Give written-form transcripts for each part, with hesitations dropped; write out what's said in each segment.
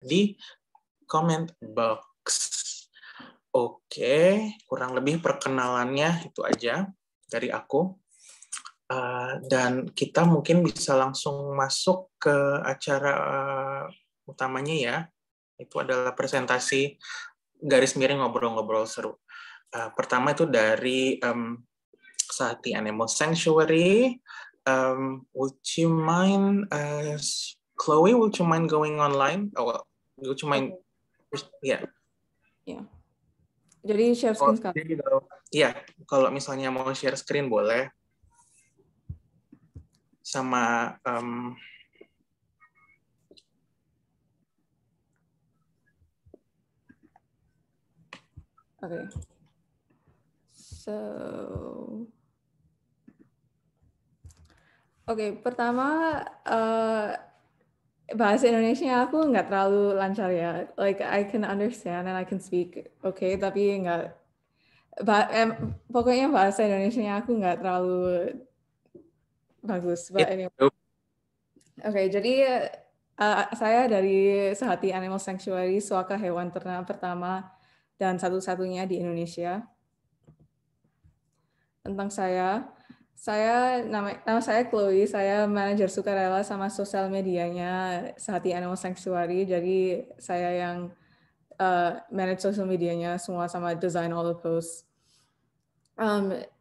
di comment box. Oke, kurang lebih perkenalannya itu aja dari aku. Dan kita mungkin bisa langsung masuk ke acara utamanya ya. Itu adalah presentasi garis miring ngobrol-ngobrol seru. Pertama itu dari Sahati Animal Sanctuary. Would you mind, Chloe, would you mind going online? Would you mind? Ya. Yeah. Jadi share screen sekarang. Iya, kalau misalnya mau share screen boleh. Sama Okay. Pertama bahasa Indonesia aku nggak terlalu lancar ya. Like I can understand and I can speak, tapi nggak. Pokoknya bahasa Indonesia aku nggak terlalu bagus. Anyway. Jadi saya dari Sehati Animal Sanctuary, suaka hewan ternak pertama dan satu-satunya di Indonesia. Tentang nama saya Chloe, saya manajer sukarela sama sosial medianya Sehati Animal Sanctuary. Jadi saya yang manage sosial medianya semua sama design all the posts.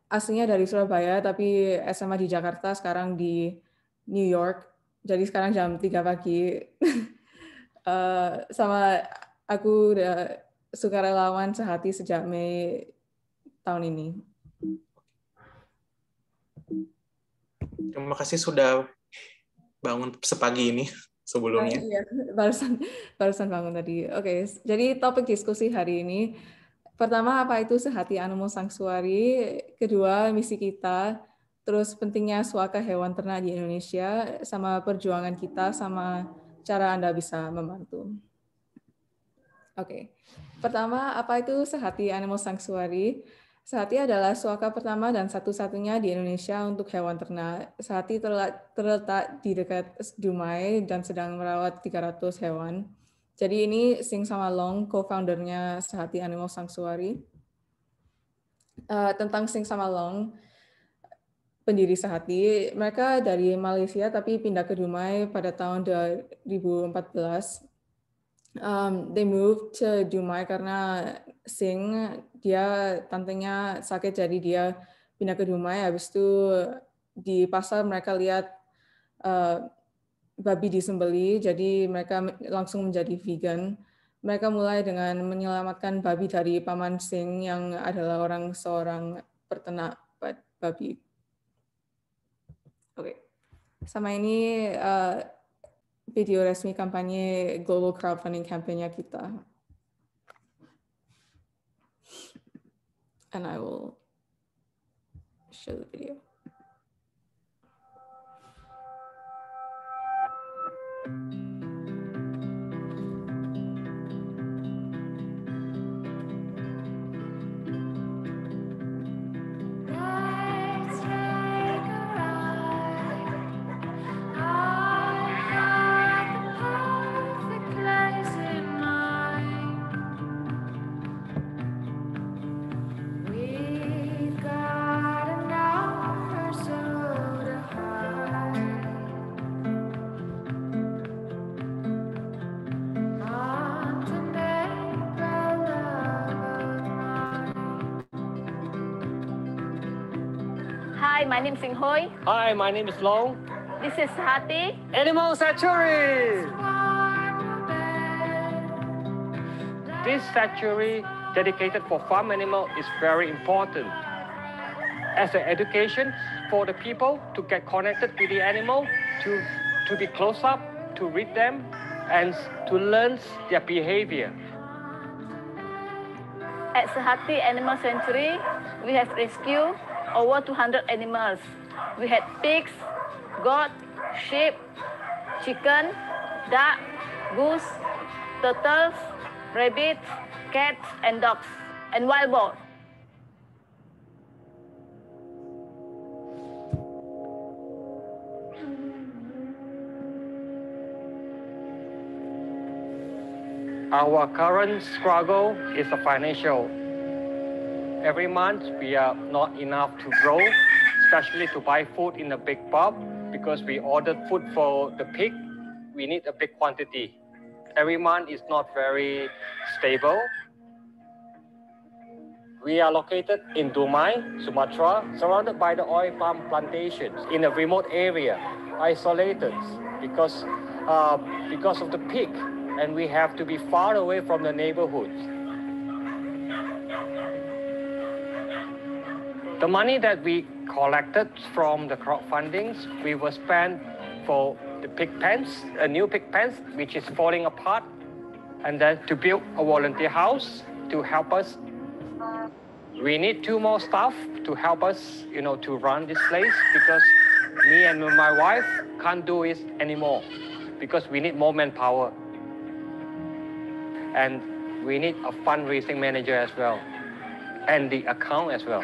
Aslinya dari Surabaya, tapi SMA di Jakarta, sekarang di New York. Jadi sekarang jam 3 pagi. Sama aku udah sukarelawan Sehati sejak Mei tahun ini. Terima kasih sudah bangun sepagi ini sebelumnya. Iya, barusan bangun tadi. Jadi topik diskusi hari ini. Pertama, apa itu Sehati Animal Sanctuary? Kedua, misi kita. Terus pentingnya suaka hewan ternak di Indonesia, sama perjuangan kita, sama cara Anda bisa membantu. Pertama, apa itu Sehati Animal Sanctuary? Sehati adalah suaka pertama dan satu-satunya di Indonesia untuk hewan ternak. Sehati terletak di dekat Dumai dan sedang merawat 300 hewan. Jadi ini Sing sama Long, co-foundernya Sehati Animal Sanctuary. Tentang Sing sama Long, pendiri Sehati, mereka dari Malaysia tapi pindah ke Dumai pada tahun 2014. They moved to Dumai karena Sing, dia tantenya sakit, jadi dia pindah ke Dumai. Habis itu di pasar mereka lihat babi disembeli, jadi mereka langsung menjadi vegan. Mereka mulai dengan menyelamatkan babi dari paman Sing yang adalah seorang peternak babi. Sama ini video resmi kampanye global crowdfunding campaign-nya kita. And I will show the video. Hi, my name is Sing Hoi. Hi, my name is Long. This is Sehati Animal Sanctuary. This sanctuary dedicated for farm animal is very important as an education for the people to get connected with the animal, to be close up, to read them, and to learn their behavior. At Sehati Animal Sanctuary, we have rescued over 200 animals. We had pigs, goat, sheep, chicken, duck, goose, turtles, rabbits, cats, and dogs, and wild boar. Our current struggle is the financial. Every month we are not enough to grow, especially to buy food in a big pub, because we ordered food for the pig. We need a big quantity. Every month is not very stable. We are located in Dumai, Sumatra, surrounded by the oil palm plantations in a remote area, isolated because of the pig, and we have to be far away from the neighborhoods. The money that we collected from the crowdfundings, we will spend for the pig pens, a new pig pens, which is falling apart, and then to build a volunteer house to help us. We need 2 more staff to help us, to run this place, because me and my wife can't do it anymore, because we need more manpower. And we need a fundraising manager as well, and the account as well.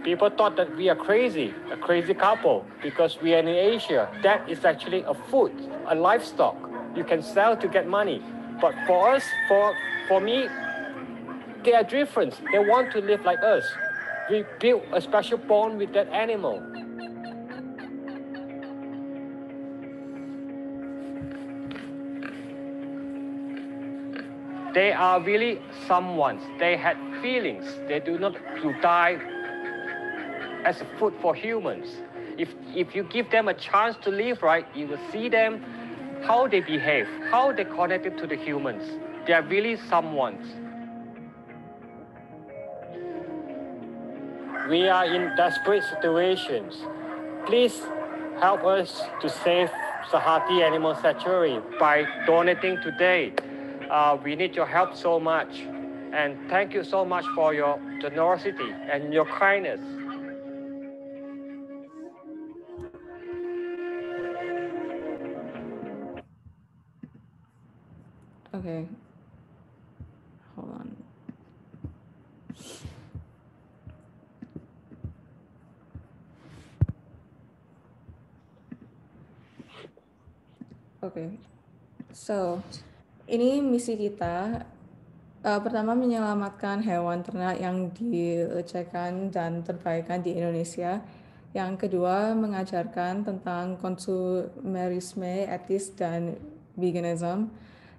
People thought that we are crazy, a crazy couple, because we are in Asia. That is actually a food, a livestock. You can sell to get money. But for us, for me, they are different. They want to live like us. We built a special bond with that animal. They are really someone. They had feelings. They do not die as a food for humans. If you give them a chance to live right, you will see them, how they behave, how they connected to the humans. They are really someone. We are in desperate situations. Please help us to save Sahati Animal Sanctuary by donating today. We need your help so much. And thank you so much for your generosity and your kindness. Okay. Hold on. Okay. So, ini misi kita. Pertama, menyelamatkan hewan ternak yang dilecehkan dan terbaikan di Indonesia. Yang kedua, mengajarkan tentang konsumerisme etis dan veganism.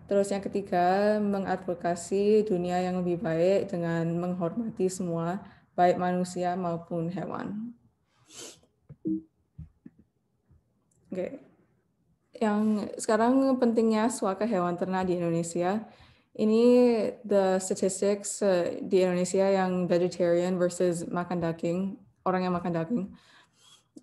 Terus yang ketiga, mengadvokasi dunia yang lebih baik dengan menghormati semua, baik manusia maupun hewan. Oke. Yang sekarang pentingnya suaka hewan ternak di Indonesia. Ini the statistics di Indonesia yang vegetarian versus makan daging, orang yang makan daging.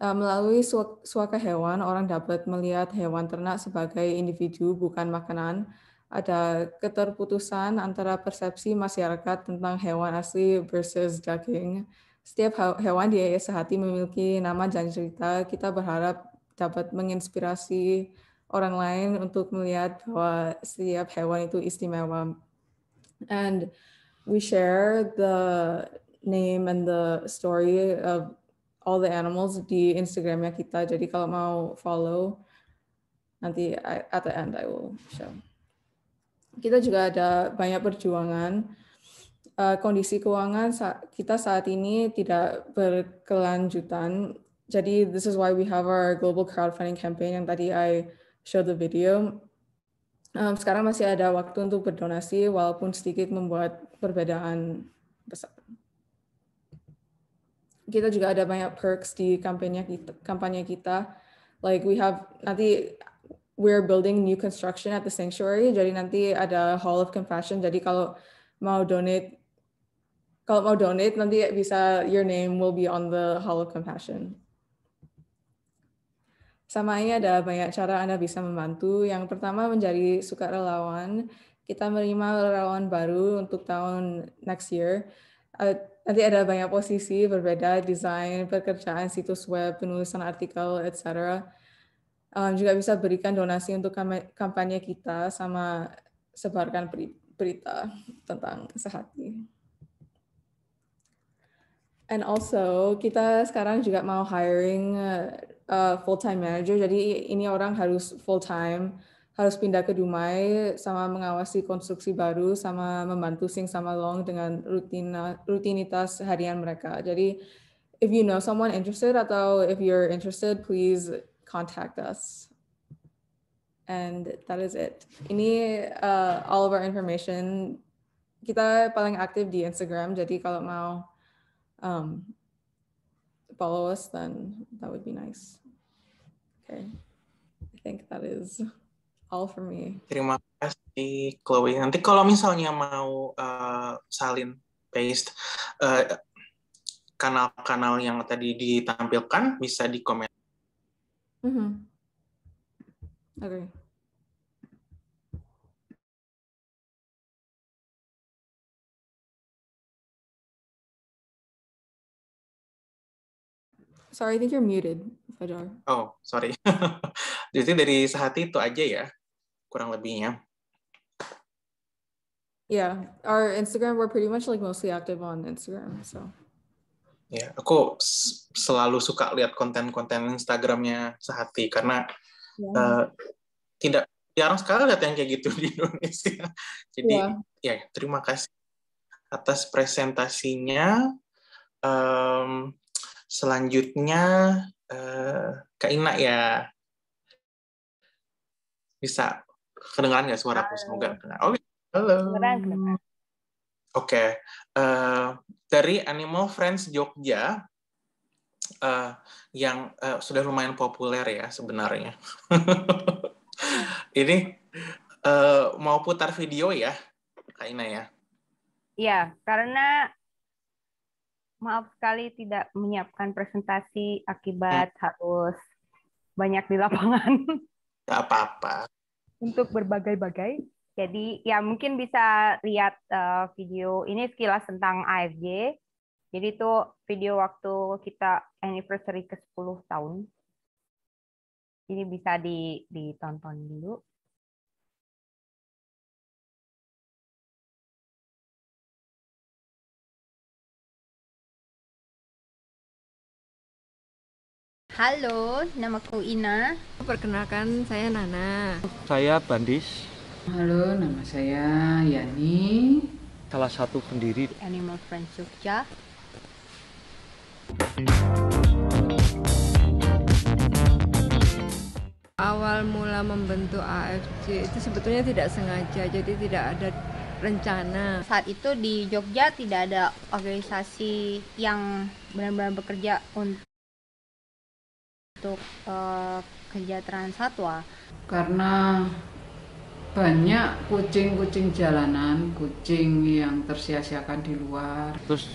Melalui suaka hewan, orang dapat melihat hewan ternak sebagai individu, bukan makanan. Ada keterputusan antara persepsi masyarakat tentang hewan asli versus daging. Setiap hewan di Sahati memiliki nama dan cerita. Kita berharap dapat menginspirasi orang lain untuk melihat bahwa setiap hewan itu istimewa. And we share the name and the story of all the animals di Instagramnya kita. Jadi kalau mau follow, nanti at the end I will show. Kita juga ada banyak perjuangan. Kondisi keuangan kita saat ini tidak berkelanjutan. Jadi this is why we have our global crowdfunding campaign yang tadi I showed the video. Sekarang masih ada waktu untuk berdonasi, walaupun sedikit membuat perbedaan besar. Kita juga ada banyak perks di kampanye kita. Like we're building new construction at the sanctuary. Jadi nanti ada Hall of Compassion. Jadi kalau mau donate nanti bisa, your name will be on the Hall of Compassion. Sama ini ada banyak cara Anda bisa membantu. Yang pertama, menjadi sukarelawan. Kita menerima relawan baru untuk tahun next year. Nanti ada banyak posisi berbeda, desain, pekerjaan situs web, penulisan artikel, etc. Juga bisa berikan donasi untuk kampanye kita, sama sebarkan berita tentang Sahati. And also, kita sekarang juga mau hiring full-time manager, jadi ini orang harus full-time, harus pindah ke Dumai, sama mengawasi konstruksi baru, sama membantu Sing sama Long dengan rutinitas harian mereka. Jadi, if you know someone interested atau if you're interested, please contact us. And that is it. Ini all of our information. Kita paling aktif di Instagram, jadi kalau mau follow us, then that would be nice. Okay, I think that is all for me. Terima kasih, Chloe. Nanti kalau misalnya mau salin paste kanal-kanal yang tadi ditampilkan, bisa di komen. Okay. Sorry, I think you're muted, Fajar. Oh, sorry. Jadi dari Sehati itu aja ya, kurang lebihnya. Yeah, our Instagram, we're pretty much like mostly active on Instagram, so. Ya, aku selalu suka lihat konten-konten Instagramnya Sehati karena jarang sekali lihat yang kayak gitu di Indonesia. Jadi ya terima kasih atas presentasinya. Selanjutnya Kak Ina ya, bisa kedengaran nggak suaraku? Semoga kedengaran. Oh, halo. Oke. Dari Animal Friends Jogja yang sudah lumayan populer ya sebenarnya. Ini mau putar video ya, Kak Ina ya? Iya, karena maaf sekali tidak menyiapkan presentasi akibat harus banyak di lapangan. Gak apa-apa. Untuk berbagai-bagai. Jadi ya mungkin bisa lihat video ini sekilas tentang AFJ. Jadi itu video waktu kita anniversary ke-10 tahun. Ini bisa ditonton dulu. Halo, namaku Ina. Perkenalkan, saya Nana. Saya Bandis. Halo, nama saya Yani. Salah satu pendiri Animal Friends Jogja. Awal mula membentuk AFJ itu sebetulnya tidak sengaja, jadi tidak ada rencana. Saat itu di Jogja tidak ada organisasi yang benar-benar bekerja untuk kesejahteraan satwa. Karena banyak kucing-kucing jalanan, kucing yang tersia-siakan di luar. Terus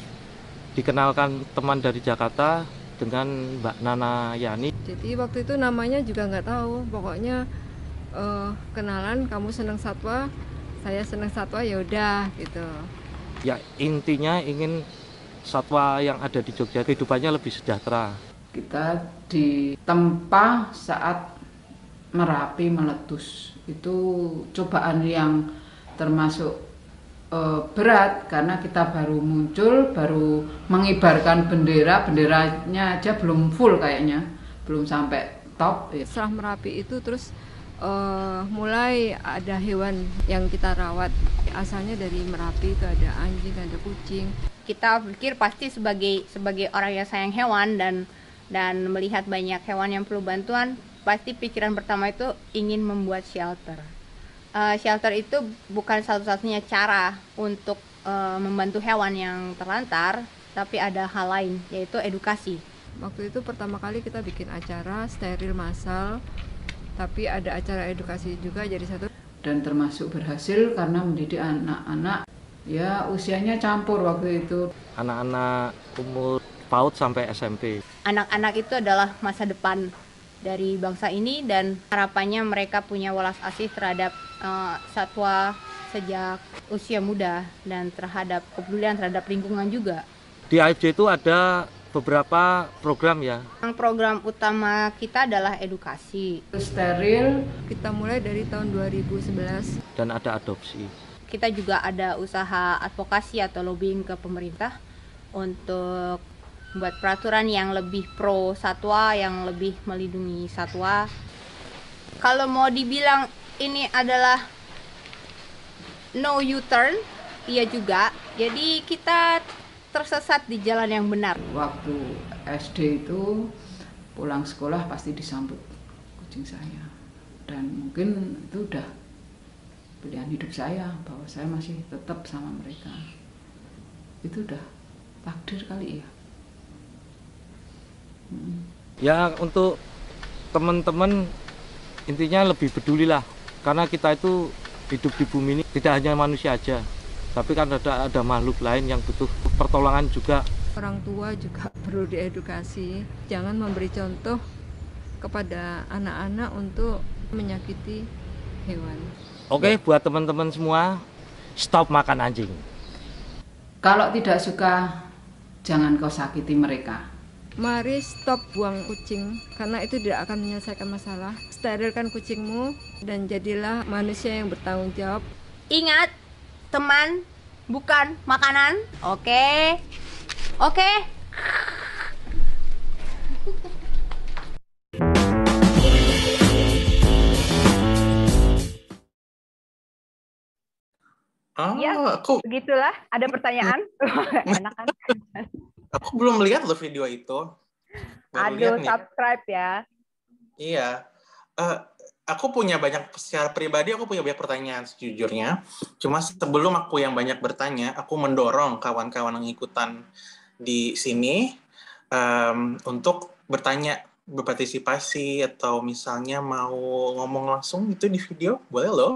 dikenalkan teman dari Jakarta dengan Mbak Nana Yani. Jadi waktu itu namanya juga nggak tahu, pokoknya kenalan, kamu senang satwa, saya senang satwa, ya udah gitu. Ya intinya ingin satwa yang ada di Jogja kehidupannya lebih sejahtera. Kita ditempa saat Merapi meletus. Itu cobaan yang termasuk berat karena kita baru muncul, baru mengibarkan benderanya aja belum full kayaknya, belum sampai top. Setelah Merapi itu terus mulai ada hewan yang kita rawat. Asalnya dari Merapi itu ada anjing, ada kucing. Kita pikir pasti sebagai orang yang sayang hewan dan melihat banyak hewan yang perlu bantuan, pasti pikiran pertama itu ingin membuat shelter. Shelter itu bukan satu-satunya cara untuk membantu hewan yang terlantar, tapi ada hal lain, yaitu edukasi. Waktu itu pertama kali kita bikin acara steril massal, tapi ada acara edukasi juga jadi satu. Dan termasuk berhasil karena mendidik anak-anak, ya usianya campur waktu itu. Anak-anak umur PAUD sampai SMP. Anak-anak itu adalah masa depan dari bangsa ini dan harapannya mereka punya welas asih terhadap satwa sejak usia muda dan terhadap kepedulian terhadap lingkungan juga. Di AFJ itu ada beberapa program ya. Program utama kita adalah edukasi. Steril kita mulai dari tahun 2011 dan ada adopsi. Kita juga ada usaha advokasi atau lobbying ke pemerintah untuk peraturan yang lebih pro satwa, yang lebih melindungi satwa. Kalau mau dibilang ini adalah no U-turn, iya juga. Jadi kita tersesat di jalan yang benar. Waktu SD itu pulang sekolah pasti disambut kucing saya. Dan mungkin itu udah pilihan hidup saya, bahwa saya masih tetap sama mereka. Itu udah takdir kali ya. Ya, untuk teman-teman intinya lebih pedulilah, karena kita itu hidup di bumi ini tidak hanya manusia aja, tapi kan ada makhluk lain yang butuh pertolongan juga. Orang tua juga perlu diedukasi, jangan memberi contoh kepada anak-anak untuk menyakiti hewan. Oke, buat teman-teman semua, stop makan anjing. Kalau tidak suka, jangan kau sakiti mereka. Mari stop buang kucing, karena itu tidak akan menyelesaikan masalah. Sterilkan kucingmu dan jadilah manusia yang bertanggung jawab. Ingat, teman bukan makanan. Oke. Oke. Ya, aku begitulah. Ada pertanyaan? Enak kan? aku belum melihat loh video itu. Baru Aduh, lihat nih. subscribe ya. Iya. Aku punya banyak, secara pribadi aku punya banyak pertanyaan sejujurnya. Cuma sebelum aku yang banyak bertanya, aku mendorong kawan-kawan yang ikutan di sini untuk bertanya, berpartisipasi, atau misalnya mau ngomong langsung itu di video, boleh loh.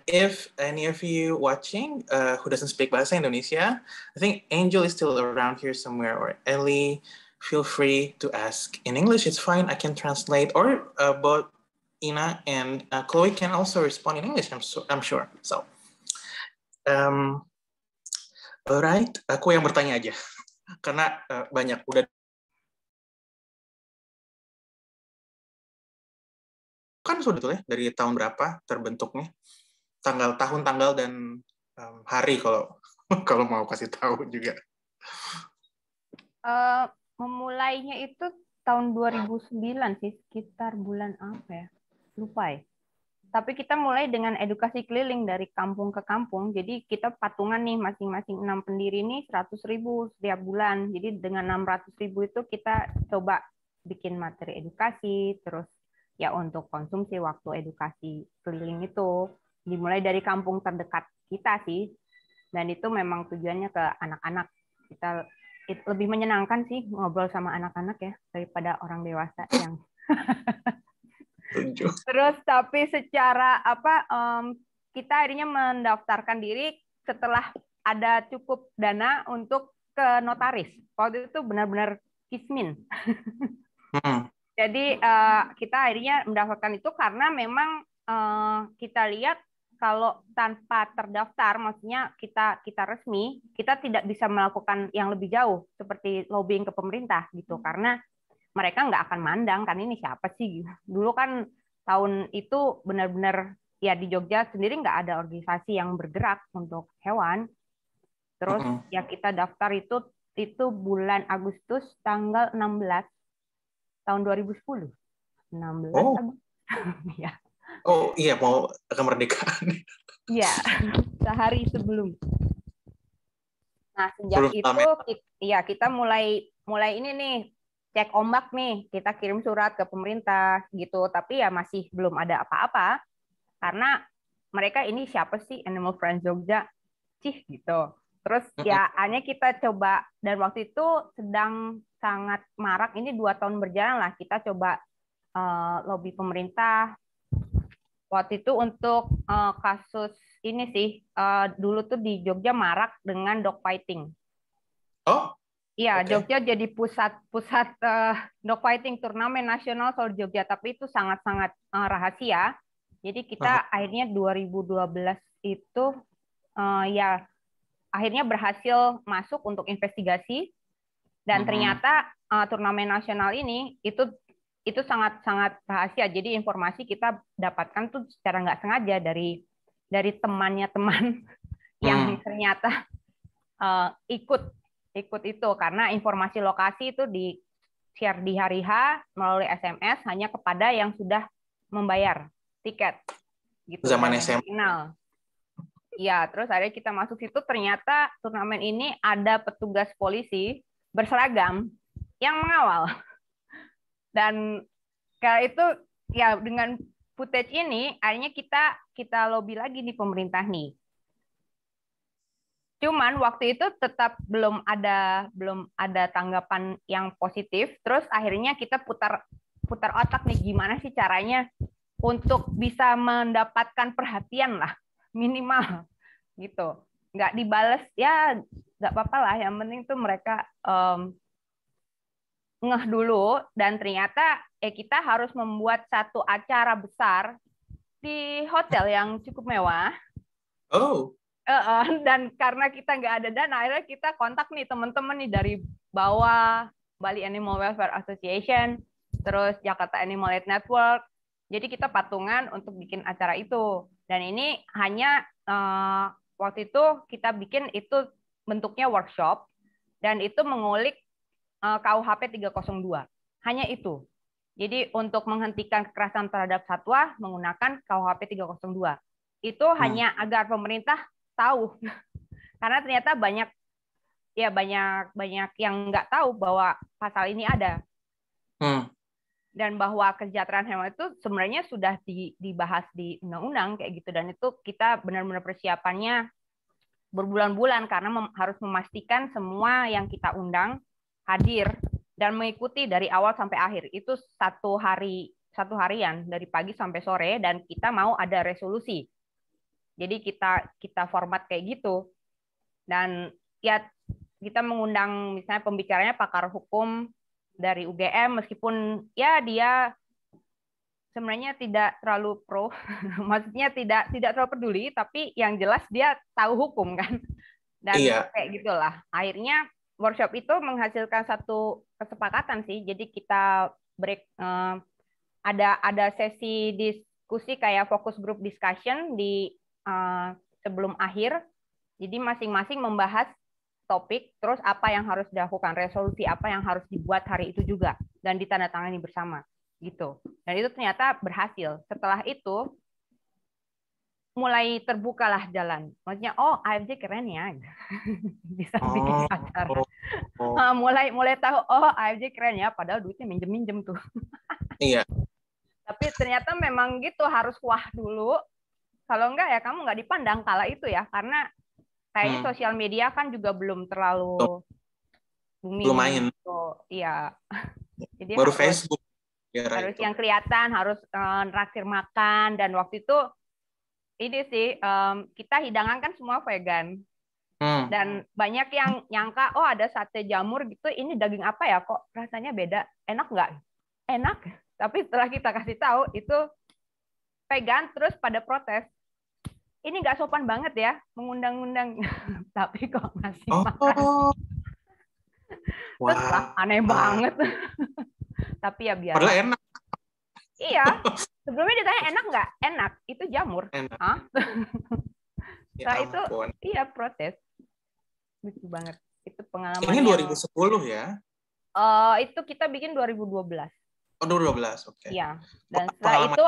If any of you watching who doesn't speak bahasa Indonesia, I think Angel is still around here somewhere, or Ellie, feel free to ask in English. It's fine. I can translate, or both Ina and Chloe can also respond in English. I'm sure. So, alright, aku yang bertanya aja karena banyak udah. Kan sudah tuh ya, dari tahun berapa terbentuknya, tahun, tanggal, dan hari kalau mau kasih tahu juga. Memulainya itu tahun 2009 sih, sekitar bulan apa ya? Lupa ya. Tapi kita mulai dengan edukasi keliling dari kampung ke kampung. Jadi kita patungan nih, masing-masing 6 pendiri nih 100.000 setiap bulan. Jadi dengan 600.000 itu kita coba bikin materi edukasi, terus ya untuk konsumsi waktu edukasi keliling itu dimulai dari kampung terdekat kita sih, dan itu memang tujuannya ke anak-anak. Kita lebih menyenangkan sih ngobrol sama anak-anak ya daripada orang dewasa yang terus. Tapi secara kita akhirnya mendaftarkan diri setelah ada cukup dana untuk ke notaris. Waktu itu benar-benar kismin. Jadi kita akhirnya mendaftarkan itu karena memang kita lihat kalau tanpa terdaftar, maksudnya kita resmi, kita tidak bisa melakukan yang lebih jauh seperti lobbying ke pemerintah gitu, karena mereka nggak akan mandang kan ini siapa sih. Dulu kan tahun itu benar-benar ya di Jogja sendiri nggak ada organisasi yang bergerak untuk hewan. Terus ya kita daftar itu bulan Agustus tanggal 16 tahun 2010. 16 ya. Oh iya, mau kemerdekaan. Iya, sehari sebelum. Nah, sejak itu kita mulai ini nih, cek ombak nih, kita kirim surat ke pemerintah gitu, tapi ya masih belum ada apa-apa karena mereka ini siapa sih Animal Friends Jogja sih gitu. Terus ya hanya kita coba, dan waktu itu sedang sangat marak, ini 2 tahun berjalan lah, kita coba lobby pemerintah waktu itu untuk kasus ini sih, dulu tuh di Jogja marak dengan dog fighting. Oh? Iya, okay. Jogja jadi pusat dog fighting turnamen nasional soal Jogja, tapi itu sangat-sangat rahasia. Jadi kita akhirnya 2012 itu ya akhirnya berhasil masuk untuk investigasi, dan ternyata turnamen nasional ini itu sangat-sangat rahasia. Jadi informasi kita dapatkan tuh secara nggak sengaja dari temannya teman yang ternyata ikut ikut itu karena informasi lokasi itu di share di hari H melalui SMS hanya kepada yang sudah membayar tiket gitu. Zaman dan SMA. Final. Ya, terus akhirnya kita masuk situ, ternyata turnamen ini ada petugas polisi berseragam yang mengawal. Dan kayak itu ya dengan footage ini akhirnya kita lobby lagi di pemerintah nih. Cuman waktu itu tetap belum ada tanggapan yang positif. Terus akhirnya kita putar otak nih gimana sih caranya untuk bisa mendapatkan perhatian lah minimal gitu. Nggak dibales ya nggak apa-apa lah. Yang penting tuh mereka ngeh dulu dan ternyata kita harus membuat satu acara besar di hotel yang cukup mewah. Oh. Dan karena kita nggak ada dana, akhirnya kita kontak nih teman-teman nih dari bawah, Bali Animal Welfare Association, terus Jakarta Animal Aid Network. Jadi kita patungan untuk bikin acara itu. Dan ini hanya waktu itu kita bikin itu bentuknya workshop dan itu mengulik KUHP 302. Hanya itu. Jadi untuk menghentikan kekerasan terhadap satwa menggunakan KUHP 302. Itu hanya agar pemerintah tahu, karena ternyata banyak yang nggak tahu bahwa pasal ini ada, dan bahwa kesejahteraan hewan itu sebenarnya sudah dibahas di undang-undang kayak gitu, dan itu kita benar-benar persiapannya berbulan-bulan karena harus memastikan semua yang kita undang hadir dan mengikuti dari awal sampai akhir. Itu satu harian dari pagi sampai sore, dan kita mau ada resolusi. Jadi kita format kayak gitu. Dan ya kita mengundang misalnya pembicaranya pakar hukum dari UGM, meskipun ya dia sebenarnya tidak terlalu pro, maksudnya tidak terlalu peduli, tapi yang jelas dia tahu hukum kan. Dan kayak gitulah. Akhirnya workshop itu menghasilkan satu kesepakatan sih. Jadi kita break ada sesi diskusi kayak focus group discussion di sebelum akhir. Jadi masing-masing membahas topik, terus apa yang harus dilakukan, resolusi apa yang harus dibuat hari itu juga, dan ditandatangani bersama gitu. Dan itu ternyata berhasil. Setelah itu mulai terbukalah jalan. Maksudnya AFJ keren ya. Bisa bikin acara. Mulai tahu AFJ keren ya, padahal duitnya minjem-minjem tuh. Iya. Tapi ternyata memang gitu, harus wah dulu. Kalau enggak ya kamu nggak dipandang kala itu ya, karena kayaknya sosial media kan juga belum terlalu booming. Belum main. Iya. Jadi baru Facebook. Harus yang kelihatan, harus traktir makan, dan waktu itu ini sih kita hidangan kan semua vegan. Dan banyak yang nyangka ada sate jamur gitu, ini daging apa ya, kok rasanya beda, enak nggak? Enak. Tapi setelah kita kasih tahu itu vegan, terus pada protes. Ini nggak sopan banget ya, mengundang-undang. Tapi kok masih makan. Terus aneh banget. Tapi ya biar. Padahal enak. Iya. Sebelumnya ditanya enak nggak? Enak. Itu jamur. Enak. Setelah itu, iya protes. Lucu banget. Itu pengalaman. Ini 2010 ya? Itu kita bikin 2012. Oh, 2012, oke. Iya. Dan setelah itu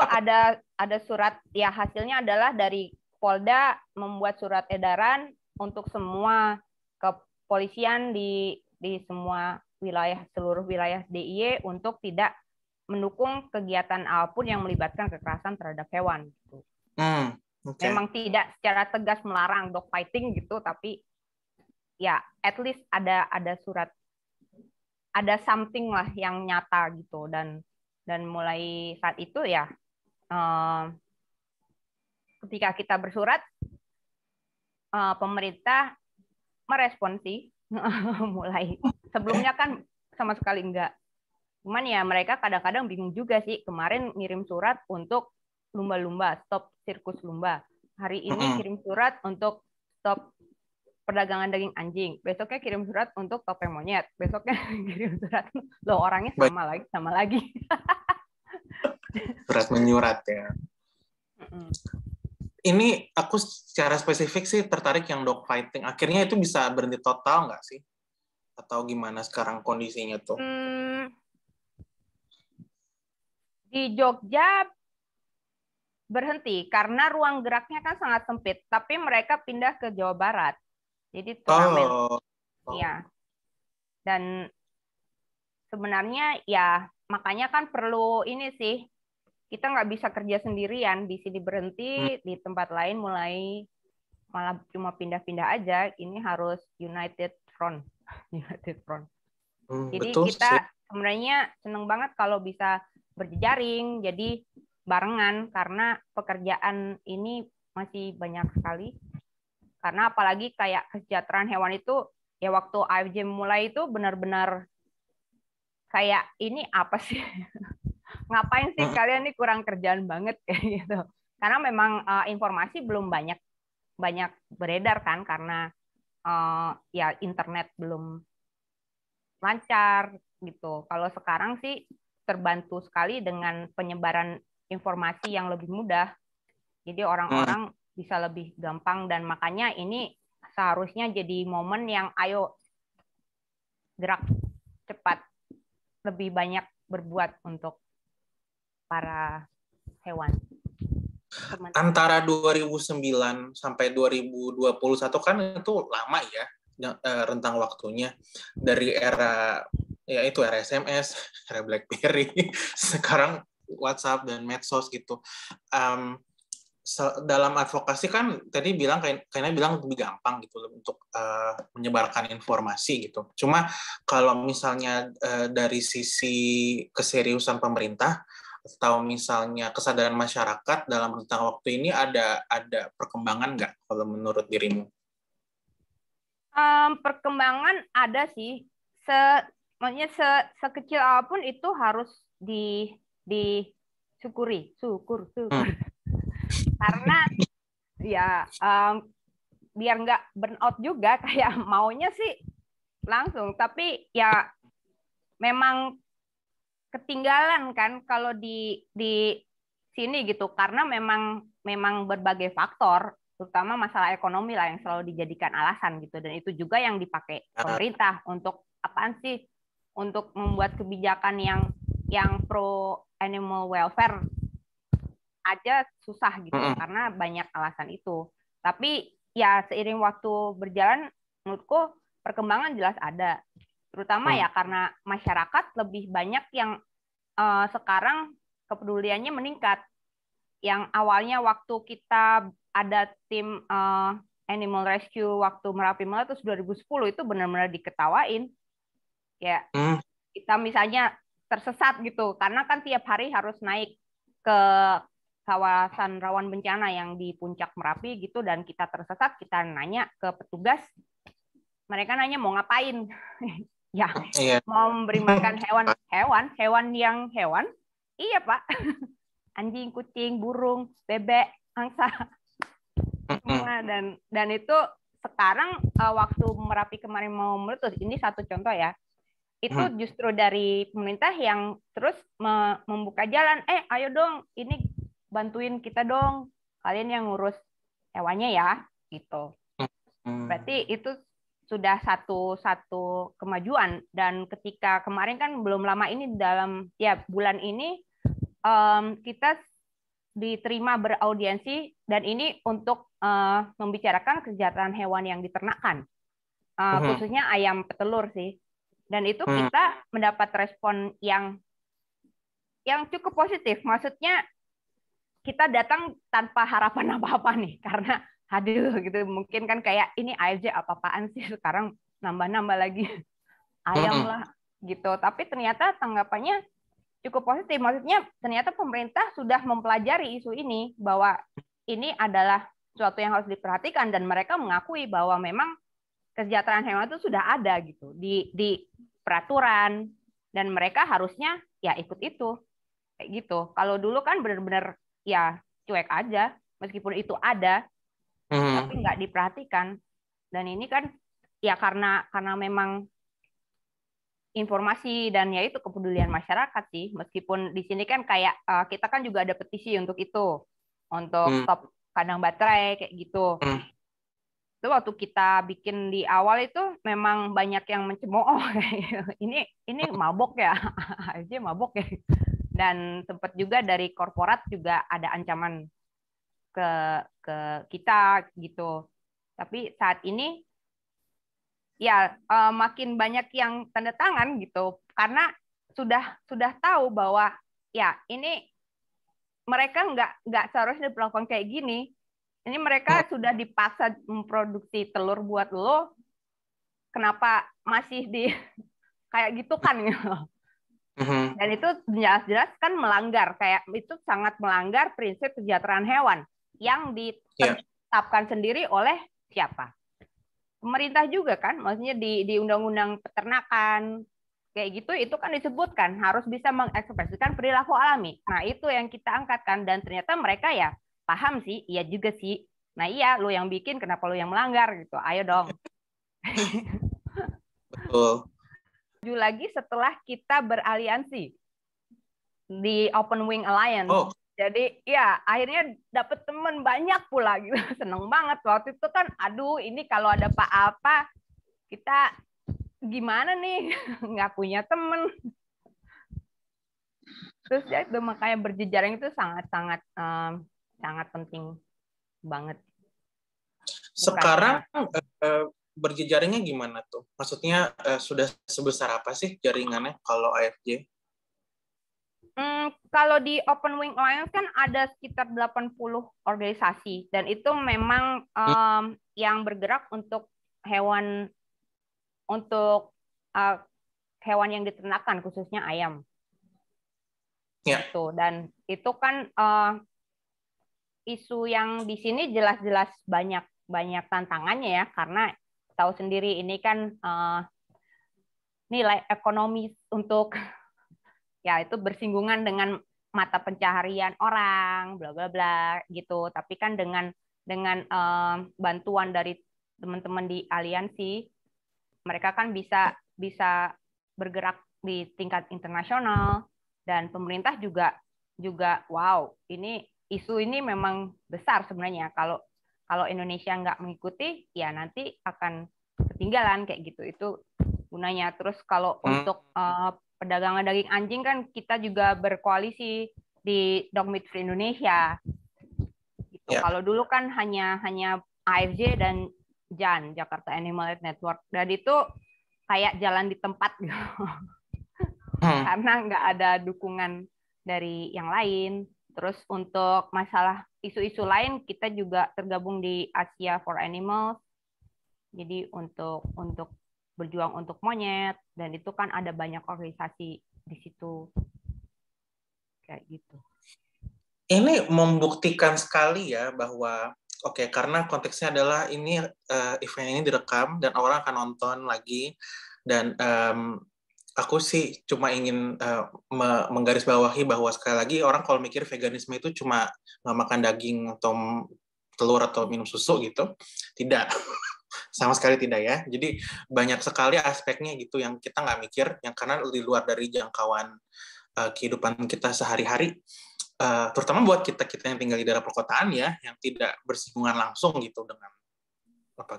ada surat, ya hasilnya adalah dari Polda membuat surat edaran untuk semua kepolisian di semua wilayah, seluruh wilayah DIY untuk tidak mendukung kegiatan apapun yang melibatkan kekerasan terhadap hewan. Okay. Memang tidak secara tegas melarang dog fighting gitu, tapi ya at least ada surat, ada something lah yang nyata gitu, dan mulai saat itu ya ketika kita bersurat pemerintah merespon sih. Mulai sebelumnya kan sama sekali enggak. Cuman ya mereka kadang-kadang bingung juga sih. Kemarin ngirim surat untuk lumba-lumba, stop sirkus lumba. Hari ini kirim surat untuk stop perdagangan daging anjing. Besoknya kirim surat untuk topeng monyet. Besoknya kirim surat. Loh, orangnya sama lagi. Surat menyurat ya. Ini aku secara spesifik sih tertarik yang dog fighting. Akhirnya itu bisa berhenti total nggak sih? Atau gimana sekarang kondisinya tuh? Di Jogja berhenti karena ruang geraknya kan sangat sempit, tapi mereka pindah ke Jawa Barat. Jadi turnamen. Iya. Dan sebenarnya ya makanya kan perlu ini sih, kita nggak bisa kerja sendirian, di sini berhenti, di tempat lain mulai malah cuma pindah-pindah aja. Ini harus United Front. United Front. Jadi betul, kita sebenarnya seneng banget kalau bisa berjejaring, jadi barengan, karena pekerjaan ini masih banyak sekali. Karena apalagi kayak kesejahteraan hewan itu, ya waktu AFJ mulai itu benar-benar kayak ini apa sih? Ngapain sih kalian nih, kurang kerjaan banget kayak gitu. Karena memang informasi belum banyak beredar kan, karena ya internet belum lancar gitu. Kalau sekarang sih terbantu sekali dengan penyebaran informasi yang lebih mudah. Jadi orang-orang bisa lebih gampang, dan makanya ini seharusnya jadi momen yang ayo gerak cepat, lebih banyak berbuat untuk para hewan. Antara 2009 sampai 2021 kan itu lama ya rentang waktunya, dari era SMS, era BlackBerry, sekarang WhatsApp dan medsos gitu. Dalam advokasi kan tadi kayaknya bilang lebih gampang gitu untuk menyebarkan informasi gitu. Cuma kalau misalnya dari sisi keseriusan pemerintah atau misalnya kesadaran masyarakat dalam rentang waktu ini ada perkembangan nggak kalau menurut dirimu? Perkembangan ada sih. Maksudnya sekecil apapun itu harus disyukuri, syukur. Karena ya biar nggak burn out juga, kayak maunya sih langsung, tapi ya memang ketinggalan kan kalau di sini gitu, karena memang berbagai faktor, terutama masalah ekonomi lah yang selalu dijadikan alasan gitu, dan itu juga yang dipakai pemerintah untuk apaan sih, untuk membuat kebijakan yang pro animal welfare aja susah gitu, karena banyak alasan itu. Tapi ya seiring waktu berjalan, menurutku perkembangan jelas ada, terutama ya karena masyarakat lebih banyak yang sekarang kepeduliannya meningkat. Yang awalnya waktu kita ada tim animal rescue waktu Merapi meletus 2010 itu benar-benar diketawain. Ya, kita misalnya tersesat gitu, karena kan tiap hari harus naik ke kawasan rawan bencana yang di puncak Merapi gitu, dan kita tersesat, kita nanya ke petugas, mereka nanya mau ngapain. Ya, mau memberi makan hewan. Iya Pak, anjing, kucing, burung, bebek, angsa, semua. Dan itu sekarang waktu Merapi kemarin mau meletus, ini satu contoh ya, itu justru dari pemerintah yang terus membuka jalan, ayo dong, ini bantuin kita dong, kalian yang ngurus hewannya ya, gitu. Berarti itu sudah satu kemajuan. Dan ketika kemarin kan belum lama ini, dalam bulan ini kita diterima beraudiensi, dan ini untuk membicarakan kesejahteraan hewan yang diternakan, khususnya ayam petelur sih. Dan itu kita mendapat respon yang cukup positif. Maksudnya kita datang tanpa harapan apa-apa nih, karena hadir gitu, mungkin kan kayak ini AFJ apa-apaan sih, sekarang nambah-nambah lagi ayam lah gitu. Tapi ternyata tanggapannya cukup positif. Maksudnya ternyata pemerintah sudah mempelajari isu ini, bahwa ini adalah sesuatu yang harus diperhatikan, dan mereka mengakui bahwa memang kesejahteraan hewan itu sudah ada gitu di peraturan, dan mereka harusnya ya ikut itu kayak gitu. Kalau dulu kan benar-benar ya cuek aja, meskipun itu ada tapi nggak diperhatikan. Dan ini kan ya karena memang informasi dan ya itu kepedulian masyarakat sih. Meskipun di sini kan kayak kita kan juga ada petisi untuk itu, untuk stop kandang baterai kayak gitu. Itu waktu kita bikin di awal itu memang banyak yang mencemooh, ini mabok ya, aja mabok ya. Dan sempat juga dari korporat juga ada ancaman ke kita gitu. Tapi saat ini ya makin banyak yang tanda tangan gitu, karena sudah tahu bahwa ya ini mereka nggak seharusnya diperlakukan kayak gini. Ini mereka sudah dipaksa memproduksi telur buat lo, kenapa masih di kayak gitu kan? Dan itu jelas-jelas kan melanggar, kayak itu sangat melanggar prinsip kesejahteraan hewan yang ditetapkan sendiri oleh siapa? Pemerintah juga kan, maksudnya di undang-undang peternakan kayak gitu, itu kan disebutkan harus bisa mengekspresikan perilaku alami. Nah itu yang kita angkatkan, dan ternyata mereka ya paham sih, iya juga sih. Nah iya, lo yang bikin, kenapa lo yang melanggar gitu? Ayo dong. Betul. Maju lagi setelah kita beraliansi di Open Wing Alliance. Jadi ya akhirnya dapet temen banyak pula gitu. Seneng banget waktu itu kan. Aduh, ini kalau ada apa-apa kita gimana nih? Nggak punya temen. Terus ya itu makanya berjejaring itu sangat penting banget. Sekarang berjejaringnya gimana tuh? Maksudnya sudah sebesar apa sih jaringannya kalau AFJ? Kalau di Open Wing Alliance kan ada sekitar 80 organisasi, dan itu memang yang bergerak untuk hewan yang diternakan, khususnya ayam. Ya. Dan itu kan isu yang di sini jelas-jelas banyak tantangannya ya, karena tahu sendiri ini kan nilai ekonomis untuk ya itu bersinggungan dengan mata pencaharian orang, bla bla bla gitu. Tapi kan dengan bantuan dari teman-teman di aliansi, mereka kan bisa bergerak di tingkat internasional, dan pemerintah juga wow, ini isu ini memang besar sebenarnya. Kalau Indonesia nggak mengikuti, ya nanti akan ketinggalan kayak gitu. Itu gunanya. Terus kalau untuk perdagangan daging anjing kan kita juga berkoalisi di Dog Meat Free Indonesia. Gitu. Yeah. Kalau dulu kan hanya AFJ dan JAN, Jakarta Animal Rights Network, dan itu kayak jalan di tempat gitu. Karena nggak ada dukungan dari yang lain. Terus untuk masalah isu-isu lain, kita juga tergabung di Asia for Animals. Jadi untuk berjuang untuk monyet, dan itu kan ada banyak organisasi di situ. Kayak gitu. Ini membuktikan sekali ya bahwa karena konteksnya adalah ini event ini direkam dan orang akan nonton lagi, dan aku sih cuma ingin menggarisbawahi bahwa sekali lagi orang kalau mikir veganisme itu cuma nggak makan daging atau telur atau minum susu gitu, tidak. Sama sekali tidak ya. Jadi banyak sekali aspeknya gitu yang kita nggak mikir, yang karena di luar dari jangkauan kehidupan kita sehari-hari, terutama buat kita yang tinggal di daerah perkotaan ya, yang tidak bersinggungan langsung gitu dengan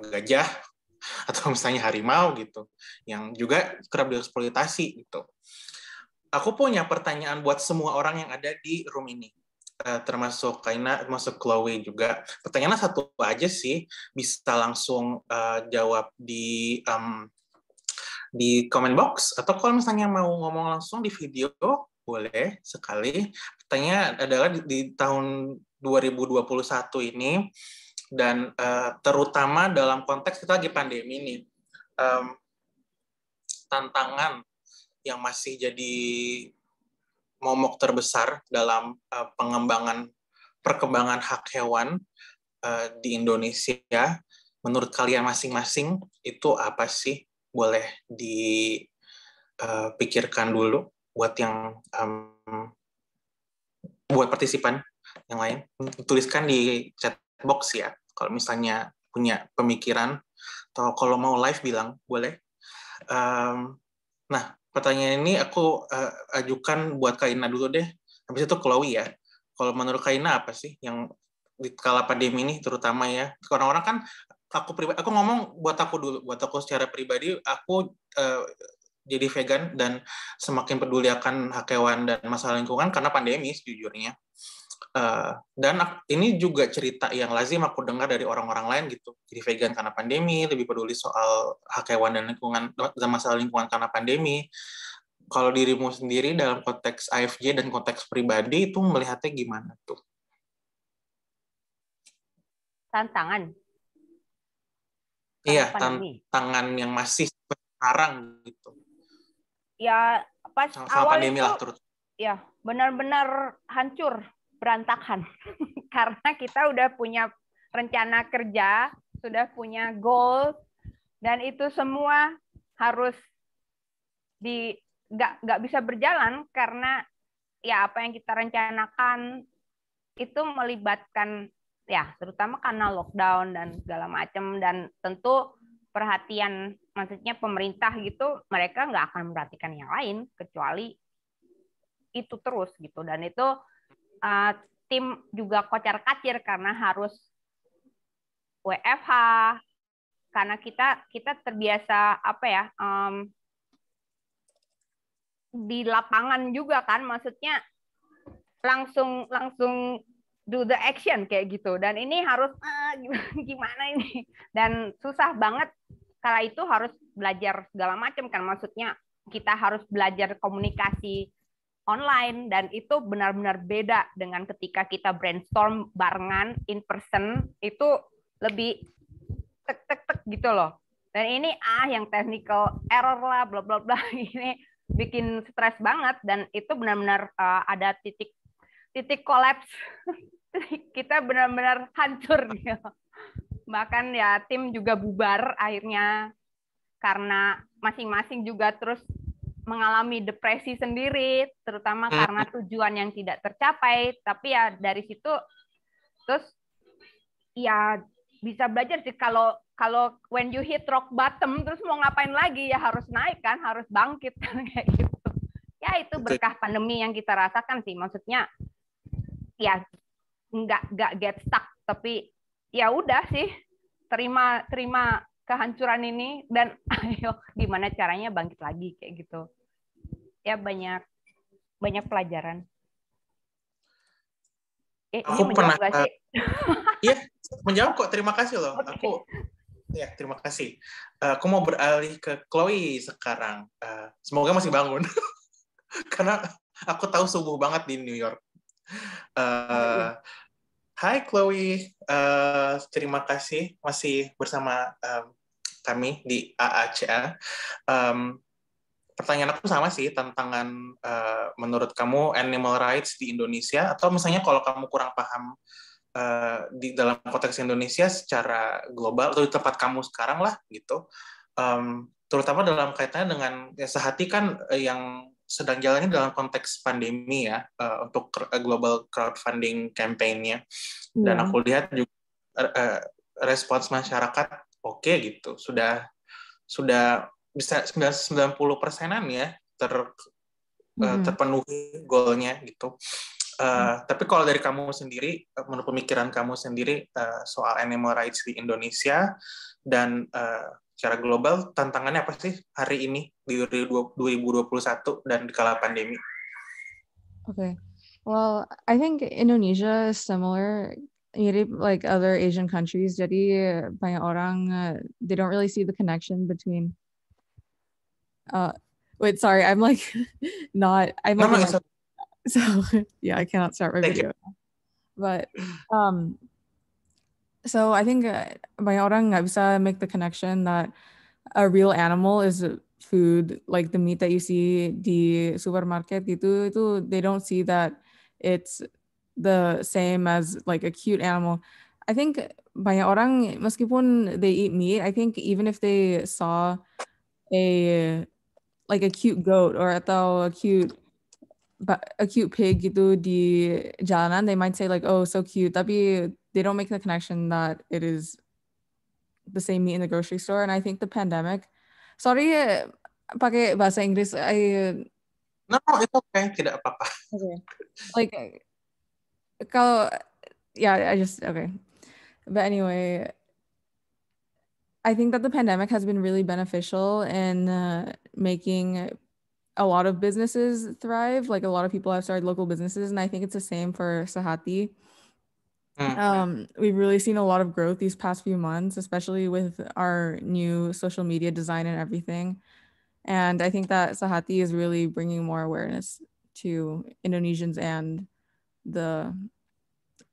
gajah atau misalnya harimau gitu, yang juga kerap dieksploitasi gitu. Aku punya pertanyaan buat semua orang yang ada di room ini, termasuk Kaina, termasuk Chloe juga. Pertanyaannya satu aja sih, bisa langsung jawab di comment box, atau kalau misalnya mau ngomong langsung di video, boleh sekali. Pertanyaan adalah di tahun 2021 ini, dan terutama dalam konteks kita lagi pandemi ini, tantangan yang masih jadi momok terbesar dalam perkembangan hak hewan di Indonesia, menurut kalian masing-masing itu apa sih? Boleh dipikirkan dulu buat yang buat partisipan yang lain. Tuliskan di chat box ya, kalau misalnya punya pemikiran, atau kalau mau live bilang boleh. Nah, pertanyaan ini aku ajukan buat Kaina dulu deh, habis itu Chloe ya. Kalau menurut Kaina apa sih yang di kala pandemi ini terutama ya, orang-orang kan aku ngomong buat aku dulu, buat aku secara pribadi, aku jadi vegan dan semakin peduli akan hak hewan dan masalah lingkungan karena pandemi sejujurnya. Dan ini juga cerita yang lazim aku dengar dari orang-orang lain gitu. Jadi vegan karena pandemi, lebih peduli soal hak hewan dan lingkungan dan masalah lingkungan karena pandemi. Kalau dirimu sendiri dalam konteks AFJ dan konteks pribadi itu melihatnya gimana tuh? Tantangan. Iya, tantangan yang masih sekarang gitu. Ya, pas sama awal pandemi itu, lah terus. Ya, benar-benar hancur, berantakan. Karena kita udah punya rencana kerja, sudah punya goal, dan itu semua harus nggak bisa berjalan karena ya apa yang kita rencanakan itu melibatkan ya terutama karena lockdown dan segala macam, dan tentu perhatian maksudnya pemerintah gitu, mereka nggak akan memperhatikan yang lain kecuali itu terus gitu. Dan itu tim juga kocar-kacir karena harus WFH karena kita terbiasa apa ya di lapangan juga kan, maksudnya langsung do the action kayak gitu, dan ini harus gimana ini, dan susah banget. Kala itu harus belajar segala macam kan, maksudnya kita harus belajar komunikasi online, dan itu benar-benar beda dengan ketika kita brainstorm barengan in person, itu lebih tek gitu loh. Dan ini yang technical error lah bla bla bla ini bikin stres banget, dan itu benar-benar ada titik kolaps. Kita benar-benar hancur gitu. Bahkan ya tim juga bubar akhirnya karena masing-masing juga terus mengalami depresi sendiri, terutama karena tujuan yang tidak tercapai. Tapi ya dari situ terus ya bisa belajar sih, kalau when you hit rock bottom terus mau ngapain lagi, ya harus naik kan, harus bangkit kan kayak gitu. Ya itu berkah pandemi yang kita rasakan sih, maksudnya ya nggak get stuck, tapi ya udah sih terima kehancuran ini dan ayo gimana caranya bangkit lagi kayak gitu. Ya banyak pelajaran. Aku ini pernah nggak sih? Iya, menjawab kok. Terima kasih loh. Okay. Aku ya terima kasih. Aku mau beralih ke Chloe sekarang. Semoga masih bangun karena aku tahu subuh banget di New York. Hai Chloe, terima kasih masih bersama kami di AACA. Pertanyaan aku sama sih, tantangan menurut kamu animal rights di Indonesia, atau misalnya kalau kamu kurang paham di dalam konteks Indonesia secara global atau di tempat kamu sekarang lah gitu, terutama dalam kaitannya dengan ya, sehati kan yang sedang jalannya dalam konteks pandemi ya, untuk global crowdfunding campaign-nya. Dan aku lihat juga respons masyarakat oke gitu, sudah bisa 90%-an ya terpenuhi goalnya gitu. Tapi kalau dari kamu sendiri, menurut pemikiran kamu sendiri soal animal rights di Indonesia dan secara global, tantangannya apa sih hari ini di 2021 dan di kala pandemi? Okay, well, I think Indonesia is similar, mirip like other Asian countries. Jadi banyak orang they don't really see the connection between. Wait, sorry, I'm like not. I'm like so yeah, I cannot start my video. But so I think banyak orang nggak bisa make the connection that a real animal is food, like the meat that you see di supermarket itu they don't see that it's the same as like a cute animal. I think banyak orang meskipun they eat meat, I think even if they saw a cute goat or atau a cute pig gitu di jalanan, they might say like, oh, so cute, tapi they don't make the connection that it is the same meat in the grocery store. And I think the pandemic, sorry pakai bahasa Inggris, no, it's okay, tidak apa-apa. Okay. Like kalau yeah, I just okay. But anyway, I think that the pandemic has been really beneficial in making a lot of businesses thrive. Like a lot of people have started local businesses, and I think it's the same for Sehati. We've really seen a lot of growth these past few months, especially with our new social media design and everything. And I think that Sehati is really bringing more awareness to Indonesians and the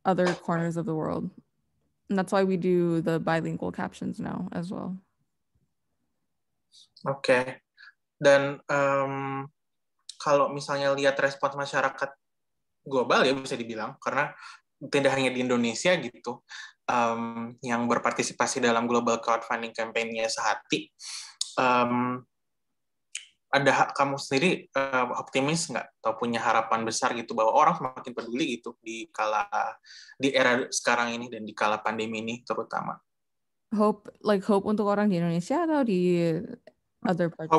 other corners of the world. And that's why we do the bilingual captions now as well. Oke. Dan kalau misalnya lihat respons masyarakat global ya bisa dibilang, karena tidak hanya di Indonesia gitu, yang berpartisipasi dalam global crowdfunding campaign-nya Sehati, ada kamu sendiri optimis nggak atau punya harapan besar gitu bahwa orang semakin peduli gitu di era sekarang ini dan di kala pandemi ini terutama? Hope untuk orang di Indonesia atau di other parts?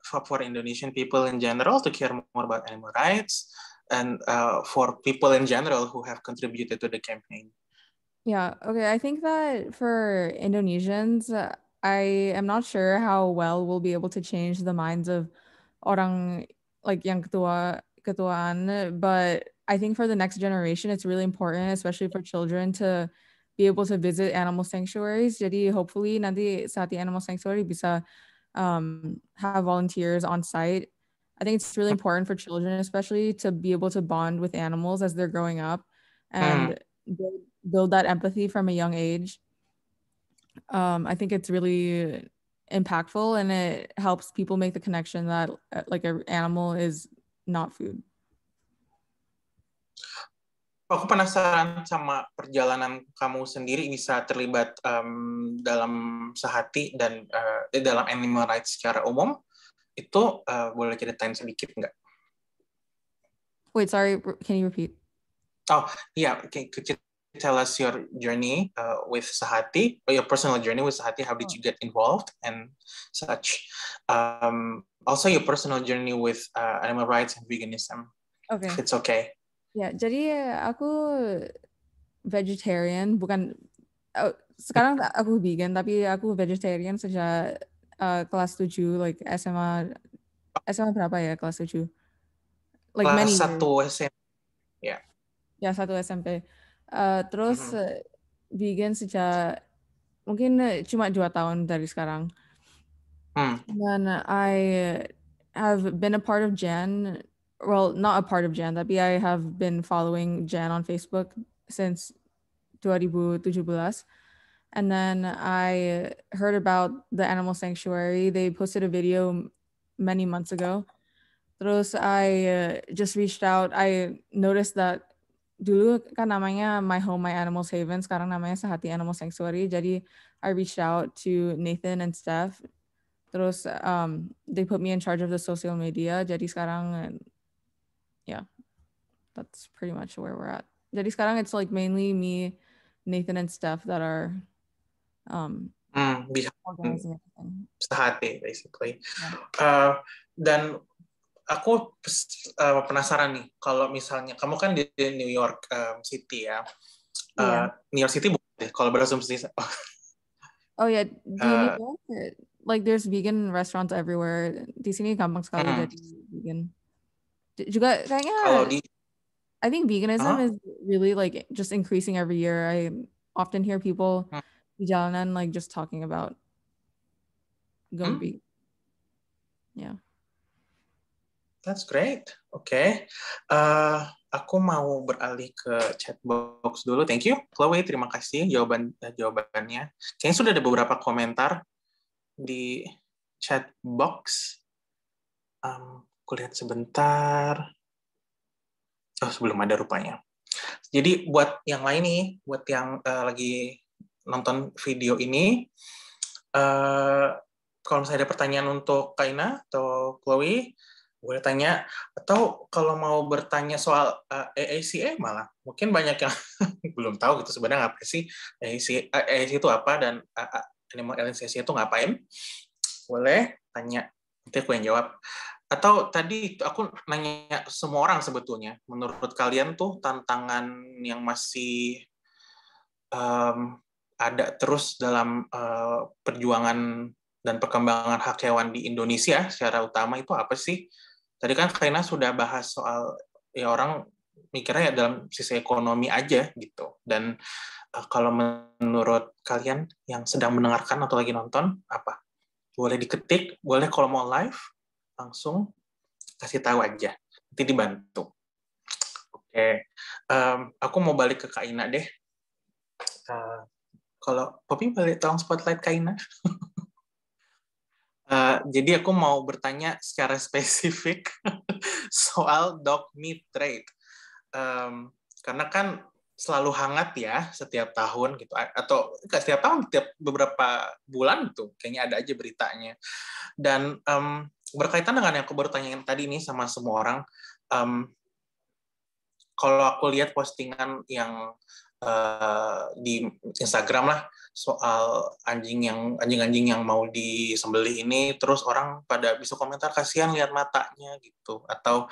Hope for Indonesian people in general to care more about animal rights, and for people in general who have contributed to the campaign. Yeah, okay. I think that for Indonesians, I am not sure how well we'll be able to change the minds of orang like yang ketuaan, but I think for the next generation, it's really important, especially for children, to be able to visit animal sanctuaries. Jadi hopefully nanti Sehati Animal Sanctuary bisa have volunteers on site. I think it's really important for children, especially, to be able to bond with animals as they're growing up and build that empathy from a young age. I think it's really impactful, and it helps people make the connection that like an animal is not food. Aku penasaran sama perjalanan kamu sendiri bisa terlibat dalam Sehati dan dalam animal rights secara umum. Itu boleh ceritain sedikit nggak? Wait, sorry, can you repeat? Oh, yeah, could you tell us your journey with Sehati, or your personal journey with Sehati? How did you get involved and such? Also your personal journey with animal rights and veganism. Okay. If it's okay. Ya, jadi aku vegetarian, sekarang aku vegan, tapi aku vegetarian sejak kelas 7, like SMA berapa ya, kelas 7? Like kelas 1 SMP. Ya. Ya, 1 SMP. Terus vegan sejak mungkin cuma 2 tahun dari sekarang. Dan I have been a part of Jan. Well, not a part of Jan, tapi I have been following Jan on Facebook since 2017. And then I heard about the animal sanctuary. They posted a video many months ago. Terus I just reached out. I noticed that dulu kan namanya My Home, My Animals Haven, sekarang namanya Sehati Animal Sanctuary. Jadi I reached out to Nathan and Steph. Terus they put me in charge of the social media. Jadi sekarang yeah, that's pretty much where we're at. Jadi sekarang it's like mainly me, Nathan, and Steph that are organizing everything. Sehati, basically. Yeah. Dan aku penasaran nih, kalau misalnya kamu kan di New York City ya. New York City bukan deh, kalau berasumsi. Oh ya, di New York, like there's vegan restaurants everywhere. Di sini gampang sekali jadi vegan. Juga kayaknya I think veganism is really like just increasing every year. I often hear people di jalanan like just talking about going vegan. Yeah. That's great. Okay. Aku mau beralih ke chat box dulu. Thank you, Chloe. Terima kasih jawabannya. Kayaknya sudah ada beberapa komentar di chat box. Aku lihat sebentar. Oh, sebelum ada rupanya. Jadi buat yang lain nih, buat yang lagi nonton video ini, kalau misalnya ada pertanyaan untuk Kaina atau Chloe, boleh tanya. Atau kalau mau bertanya soal AACA malah, mungkin banyak yang belum tahu gitu sebenarnya apa sih AACA itu apa dan Animal Association itu ngapain. Boleh tanya, nanti aku yang jawab. Atau tadi aku nanya semua orang sebetulnya, menurut kalian tuh tantangan yang masih ada terus dalam perjuangan dan perkembangan hak hewan di Indonesia secara utama itu apa sih? Tadi kan Kaina sudah bahas soal ya orang mikirnya ya dalam sisi ekonomi aja gitu. Dan kalau menurut kalian yang sedang mendengarkan atau lagi nonton, apa? Boleh diketik, boleh kalau mau live, langsung kasih tahu aja. Nanti dibantu. Oke. Aku mau balik ke Kaina deh. Kalau Poppy balik tolong spotlight Kaina. Jadi aku mau bertanya secara spesifik soal dog meat trade. Karena kan selalu hangat ya setiap tahun gitu, atau setiap tahun, setiap beberapa bulan tuh kayaknya ada aja beritanya. Dan berkaitan dengan yang aku baru tanyain tadi nih sama semua orang, kalau aku lihat postingan yang di Instagram lah soal anjing-anjing yang mau disembelih ini, terus orang pada bisa komentar kasihan lihat matanya gitu, atau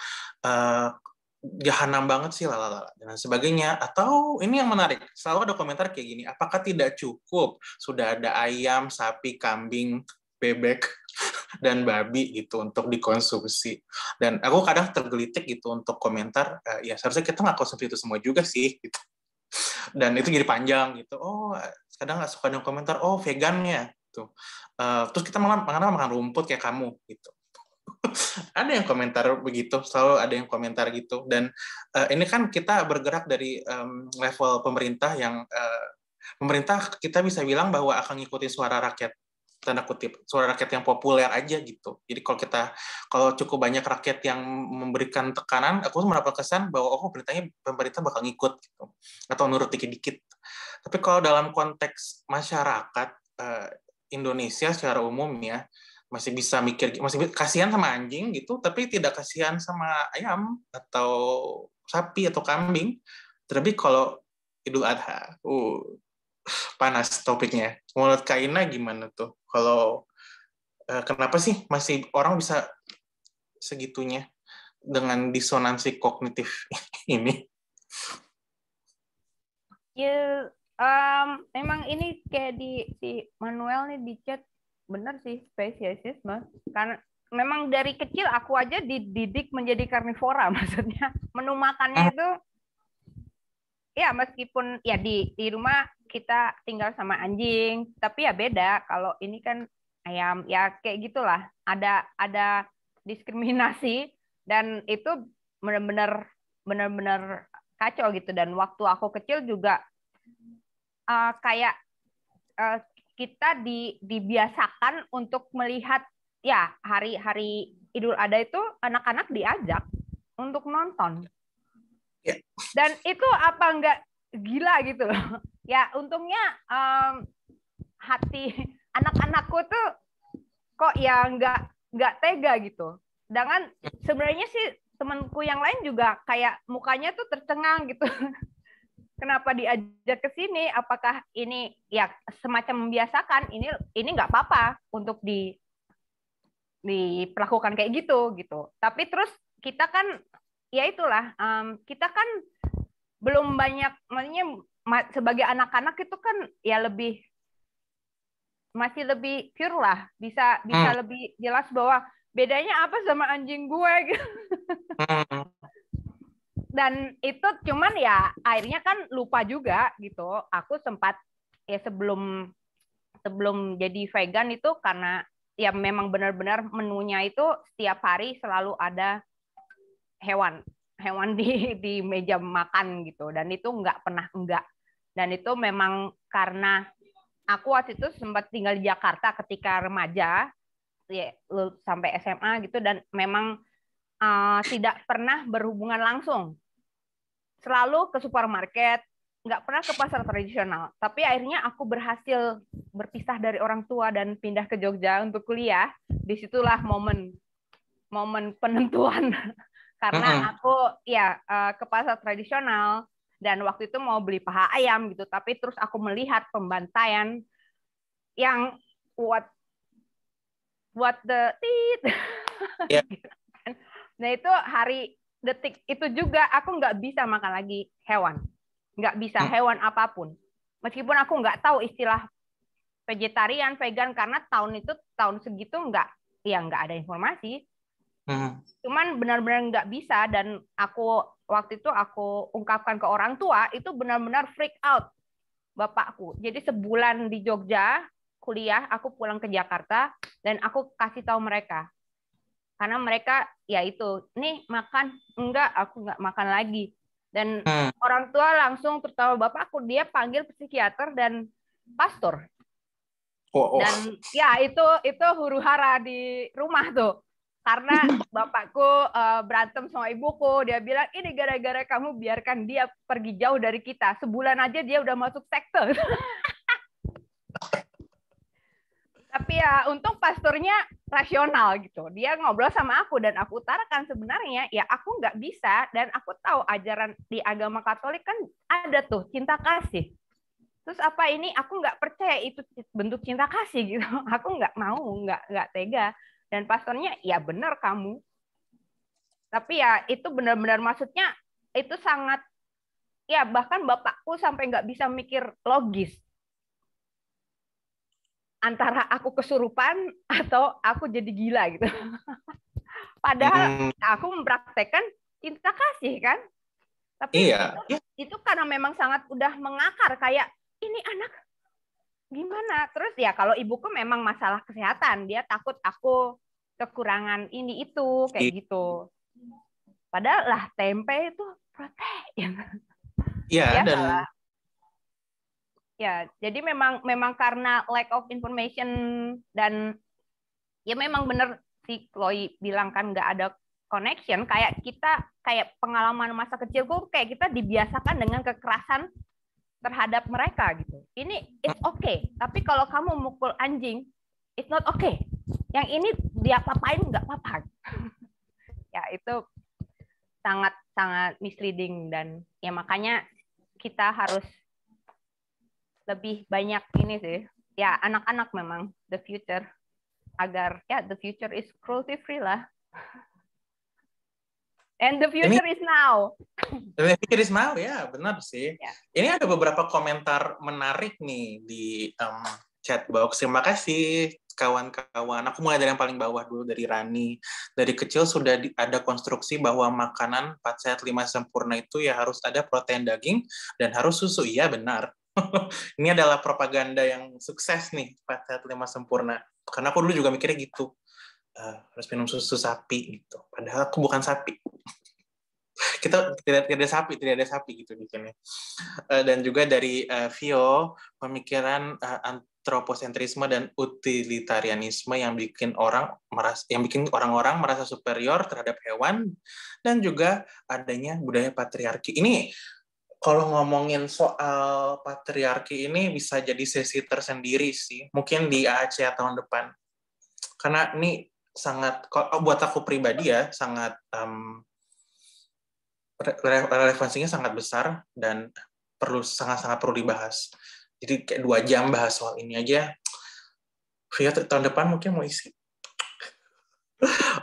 jahanam banget sih lalala dan sebagainya. Atau ini yang menarik, selalu ada komentar kayak gini, apakah tidak cukup sudah ada ayam, sapi, kambing, bebek dan babi gitu untuk dikonsumsi. Dan aku kadang tergelitik gitu untuk komentar, ya seharusnya kita nggak konsumsi itu semua juga sih gitu. Dan itu jadi panjang gitu. Oh, kadang nggak suka dengan komentar, oh vegan ya tuh. Terus kita malah makan rumput kayak kamu gitu. Ada yang komentar begitu, selalu ada yang komentar gitu. Dan ini kan kita bergerak dari level pemerintah yang pemerintah kita bisa bilang bahwa akan ngikutin suara rakyat, tanda kutip, suara rakyat yang populer aja gitu. Jadi kalau cukup banyak rakyat yang memberikan tekanan, aku mendapat kesan bahwa pemerintah bakal ngikut gitu, atau nurut dikit-dikit. Tapi kalau dalam konteks masyarakat Indonesia secara umum ya, masih bisa mikir, masih kasihan sama anjing gitu, tapi tidak kasihan sama ayam atau sapi atau kambing. Terlebih kalau Idul Adha, panas topiknya. Menurut Kaina gimana tuh? Kalau kenapa sih masih orang bisa segitunya dengan disonansi kognitif ini? Ya, memang ini kayak si Manuel nih di chat, bener sih, spesiesisme. Karena memang dari kecil aku aja dididik menjadi karnivora, maksudnya menu makannya itu ya meskipun ya di rumah kita tinggal sama anjing, tapi ya beda. Kalau ini kan ayam, ya kayak gitulah. Ada diskriminasi dan itu benar-benar kacau gitu. Dan waktu aku kecil juga kayak kita dibiasakan untuk melihat ya hari-hari Idul Adha itu anak-anak diajak untuk nonton. Dan itu apa enggak gila gitu loh. Ya untungnya hati anak-anakku tuh kok ya enggak tega gitu. Sedangkan sebenarnya sih temanku yang lain juga kayak mukanya tuh tercengang gitu. Kenapa diajak ke sini? Apakah ini ya semacam membiasakan? Ini nggak apa-apa untuk diperlakukan kayak gitu. Tapi terus kita kan ya itulah, kita kan belum banyak, maksudnya sebagai anak-anak itu kan ya masih lebih pure lah, bisa lebih jelas bahwa bedanya apa sama anjing gue gitu. Dan itu cuman ya akhirnya kan lupa juga gitu. Aku sempat ya sebelum jadi vegan itu karena ya memang benar-benar menunya itu setiap hari selalu ada hewan di meja makan gitu. Dan itu nggak pernah enggak. Dan itu memang karena aku waktu itu sempat tinggal di Jakarta ketika remaja ya, sampai SMA gitu, dan memang tidak pernah berhubungan langsung. Selalu ke supermarket, nggak pernah ke pasar tradisional. Tapi akhirnya aku berhasil berpisah dari orang tua dan pindah ke Jogja untuk kuliah. Disitulah momen penentuan. Karena aku ya ke pasar tradisional dan waktu itu mau beli paha ayam gitu. Tapi terus aku melihat pembantaian yang what the tit. Yeah. Nah itu detik itu juga aku nggak bisa makan lagi hewan, nggak bisa hewan apapun. Meskipun aku nggak tahu istilah vegetarian, vegan, karena tahun segitu nggak ada informasi. Cuman benar-benar nggak bisa, dan waktu itu aku ungkapkan ke orang tua, itu benar-benar freak out bapakku. Jadi sebulan di Jogja kuliah, aku pulang ke Jakarta dan aku kasih tahu mereka. Karena mereka ya itu, nih makan, enggak, aku nggak makan lagi. Dan orang tua langsung, terutama bapakku, dia panggil psikiater dan pastor. Dan ya itu huru-hara di rumah tuh. Karena bapakku berantem sama ibuku, dia bilang ini gara-gara kamu biarkan dia pergi jauh dari kita. Sebulan aja dia udah masuk sekte. Tapi ya untung pastornya rasional gitu. Dia ngobrol sama aku dan aku utarakan sebenarnya ya aku nggak bisa, dan aku tahu ajaran di agama Katolik kan ada tuh cinta kasih. Terus apa ini aku nggak percaya itu bentuk cinta kasih gitu. Aku nggak mau, nggak tega. Dan pastornya ya benar kamu. Tapi ya itu benar-benar maksudnya itu sangat ya, bahkan bapakku sampai nggak bisa mikir logis. Antara aku kesurupan atau aku jadi gila gitu. Padahal aku mempraktekkan cinta kasih kan. Tapi itu karena memang sangat udah mengakar, kayak ini anak gimana. Terus ya kalau ibuku memang masalah kesehatan, dia takut aku kekurangan ini itu kayak gitu. Padahal lah tempe itu protein. Iya, ya, dan ya, jadi memang karena lack of information, dan ya memang benar si Chloe bilang kan nggak ada connection. Kayak pengalaman masa kecilku, kayak kita dibiasakan dengan kekerasan terhadap mereka gitu. Ini it's okay, tapi kalau kamu mukul anjing, it's not okay. Yang ini dia papain nggak apa-apa. Ya itu sangat misleading, dan ya makanya kita harus lebih banyak ini sih. Ya anak-anak memang the future, agar ya the future is cruelty free lah. And the future is now. The future is now, ya benar sih. Ya. Ini ada beberapa komentar menarik nih di chat box. Terima kasih kawan-kawan. Aku mulai dari yang paling bawah dulu, dari Rani. Dari kecil sudah ada konstruksi bahwa makanan 4 sehat 5 sempurna itu ya harus ada protein daging dan harus susu. Iya benar. Ini adalah propaganda yang sukses nih, 4 sehat 5 sempurna. Karena aku dulu juga mikirnya gitu. Harus minum susu sapi gitu. Padahal aku bukan sapi. Kita tidak ada sapi gitu bikinnya. Dan juga dari Vio, pemikiran antroposentrisme dan utilitarianisme yang bikin orang-orang merasa superior terhadap hewan, dan juga adanya budaya patriarki. Ini kalau ngomongin soal patriarki ini bisa jadi sesi tersendiri sih, mungkin di AAC tahun depan. Karena ini sangat, buat aku pribadi ya, sangat relevansinya sangat besar dan sangat perlu dibahas. Jadi kayak 2 jam bahas soal ini aja. Via tahun depan mungkin mau isi.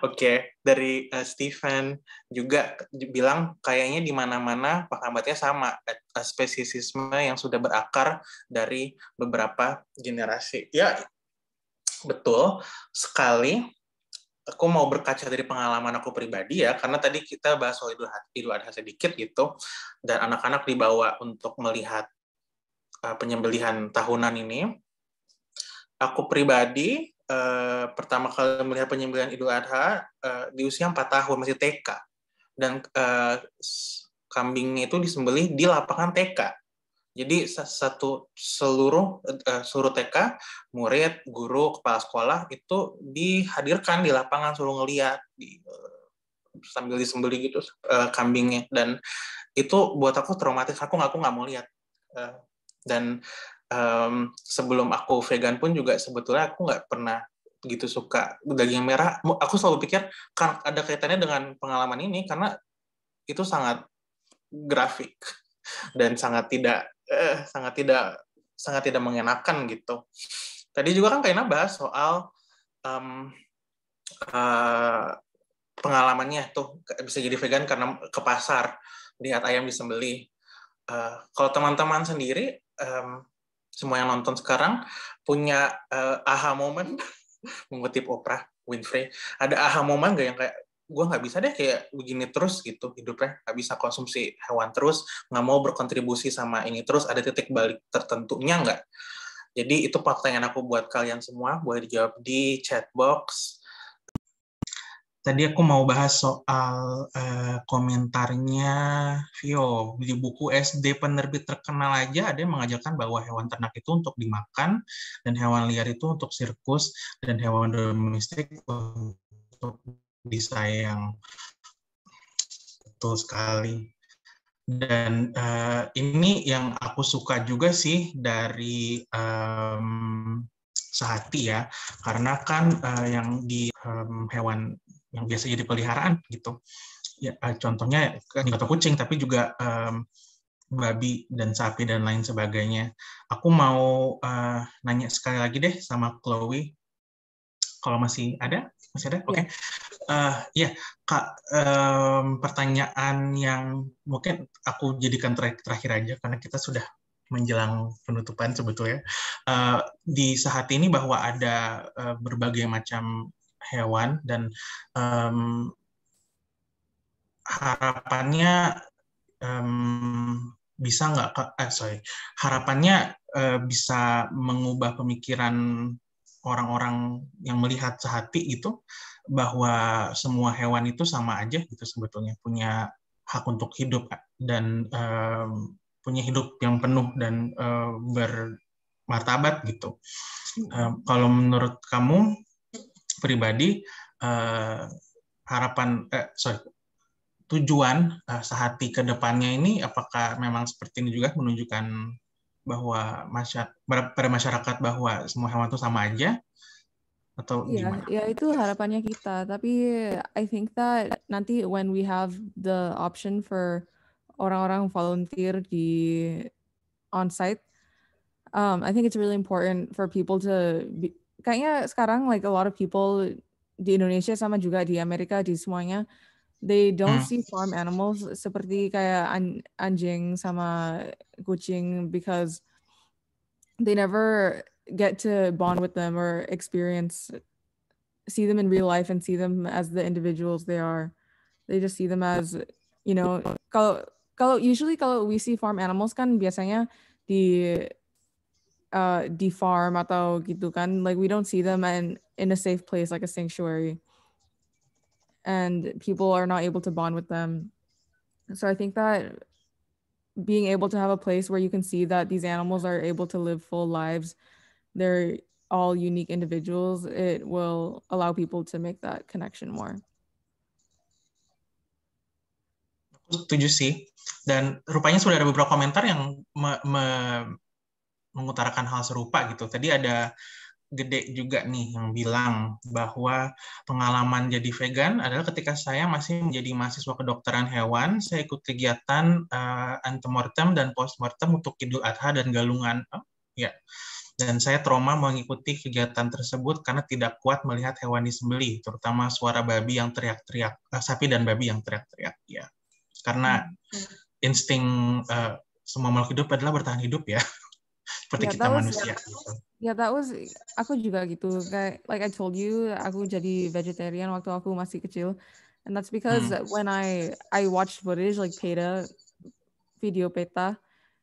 Oke, dari Stephen juga bilang kayaknya di mana-mana pakabatnya sama, spesisisme yang sudah berakar dari beberapa generasi. Ya, betul sekali. Aku mau berkaca dari pengalaman aku pribadi ya, karena tadi kita bahas soal Idul Adha sedikit gitu, dan anak-anak dibawa untuk melihat penyembelihan tahunan ini. Aku pribadi pertama kali melihat penyembelihan Idul Adha di usia 4 tahun, masih TK, dan kambingnya itu disembelih di lapangan TK. Jadi seluruh TK, murid, guru, kepala sekolah itu dihadirkan di lapangan, suruh ngeliat sambil disembelih gitu kambingnya, dan itu buat aku traumatis. Aku nggak mau lihat. Dan sebelum aku vegan pun juga sebetulnya aku nggak pernah begitu suka daging merah. Aku selalu pikir kan ada kaitannya dengan pengalaman ini karena itu sangat grafik dan sangat tidak mengenakan gitu. Tadi juga kan Kaina bahas soal pengalamannya tuh bisa jadi vegan karena ke pasar lihat ayam disembelih. Kalau teman-teman sendiri semua yang nonton sekarang punya aha moment, mengutip Oprah Winfrey, ada aha moment nggak yang kayak, gue nggak bisa deh kayak begini terus gitu hidupnya, nggak bisa konsumsi hewan terus, nggak mau berkontribusi sama ini terus, ada titik balik tertentunya nggak? Jadi itu pertanyaan aku buat kalian semua, boleh dijawab di chat box. Tadi aku mau bahas soal komentarnya Vio. Di buku SD penerbit terkenal aja ada yang mengajarkan bahwa hewan ternak itu untuk dimakan, dan hewan liar itu untuk sirkus, dan hewan domestik untuk disayang. Betul sekali. Dan ini yang aku suka juga sih dari Sehati ya, karena kan yang di hewan yang biasa jadi peliharaan gitu, ya, contohnya atau kucing, tapi juga babi dan sapi dan lain sebagainya. Aku mau nanya sekali lagi deh sama Chloe, kalau masih ada? Masih ada? Oke. Ya, Kak, pertanyaan yang mungkin aku jadikan terakhir aja, karena kita sudah menjelang penutupan sebetulnya. Di saat ini bahwa ada berbagai macam hewan, dan harapannya bisa nggak, harapannya bisa mengubah pemikiran orang-orang yang melihat Sehati itu, bahwa semua hewan itu sama aja gitu sebetulnya, punya hak untuk hidup dan punya hidup yang penuh dan bermartabat gitu. Kalau menurut kamu pribadi, tujuan Sehati ke depannya ini apakah memang seperti ini juga, menunjukkan bahwa pada masyarakat bahwa semua hewan itu sama aja, atau gimana? Ya itu harapannya kita. Tapi I think that nanti when we have the option for orang-orang volunteer di on-site, I think it's really important for people to kayaknya sekarang like a lot of people di Indonesia sama juga di Amerika, di semuanya, they don't see farm animals seperti kayak anjing sama kucing, because they never get to bond with them or see them in real life and see them as the individuals they are. They just see them as, you know, usually kalau we see farm animals kan biasanya di farm atau gitu kan, like we don't see them in a safe place like a sanctuary, and people are not able to bond with them. So I think that being able to have a place where you can see that these animals are able to live full lives, they're all unique individuals, it will allow people to make that connection more. Aku setuju sih, dan rupanya sudah ada beberapa komentar yang mengutarakan hal serupa gitu. Tadi ada Gede juga nih yang bilang bahwa pengalaman jadi vegan adalah ketika saya masih menjadi mahasiswa kedokteran hewan, saya ikut kegiatan antemortem dan postmortem untuk Idul Adha dan Galungan. Ya. Dan saya trauma mengikuti kegiatan tersebut karena tidak kuat melihat hewan disembelih, terutama suara babi yang teriak-teriak, sapi dan babi yang teriak-teriak. Ya. Karena insting semua makhluk hidup adalah bertahan hidup ya. Seperti kita manusia gitu. Ya, that was, aku juga gitu. Kayak, like I told you, aku jadi vegetarian waktu aku masih kecil. And that's because when I watched footage, like video PETA,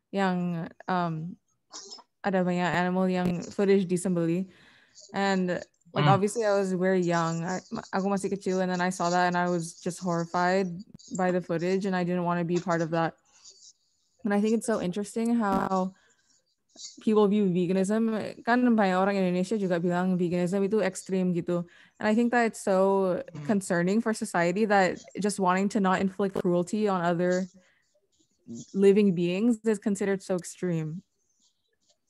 yang ada banyak animal yang footage disembeli. And like obviously I was very young. Aku masih kecil, and then I saw that and I was just horrified by the footage, and I didn't want to be part of that. And I think it's so interesting how people view veganism. Kan banyak orang Indonesia juga bilang veganism itu ekstrim gitu. And I think that it's so concerning for society that just wanting to not inflict cruelty on other living beings is considered so extreme.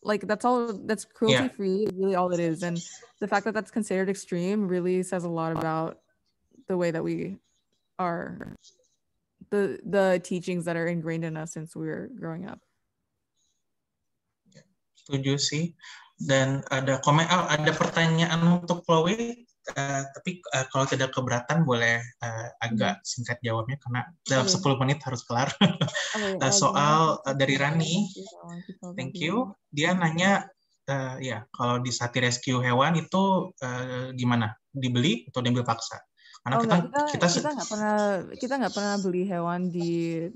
Like that's cruelty free, really all it is. And the fact that that's considered extreme really says a lot about the way that we are, the teachings that are ingrained in us since we were growing up. Setuju sih. Dan ada pertanyaan untuk Chloe tapi kalau tidak keberatan boleh agak singkat jawabnya karena dalam 10 menit harus kelar. Soal dari Rani, thank you. Dia nanya, ya kalau di Sati rescue hewan itu gimana? Dibeli atau diambil paksa? Karena kita nggak pernah beli hewan di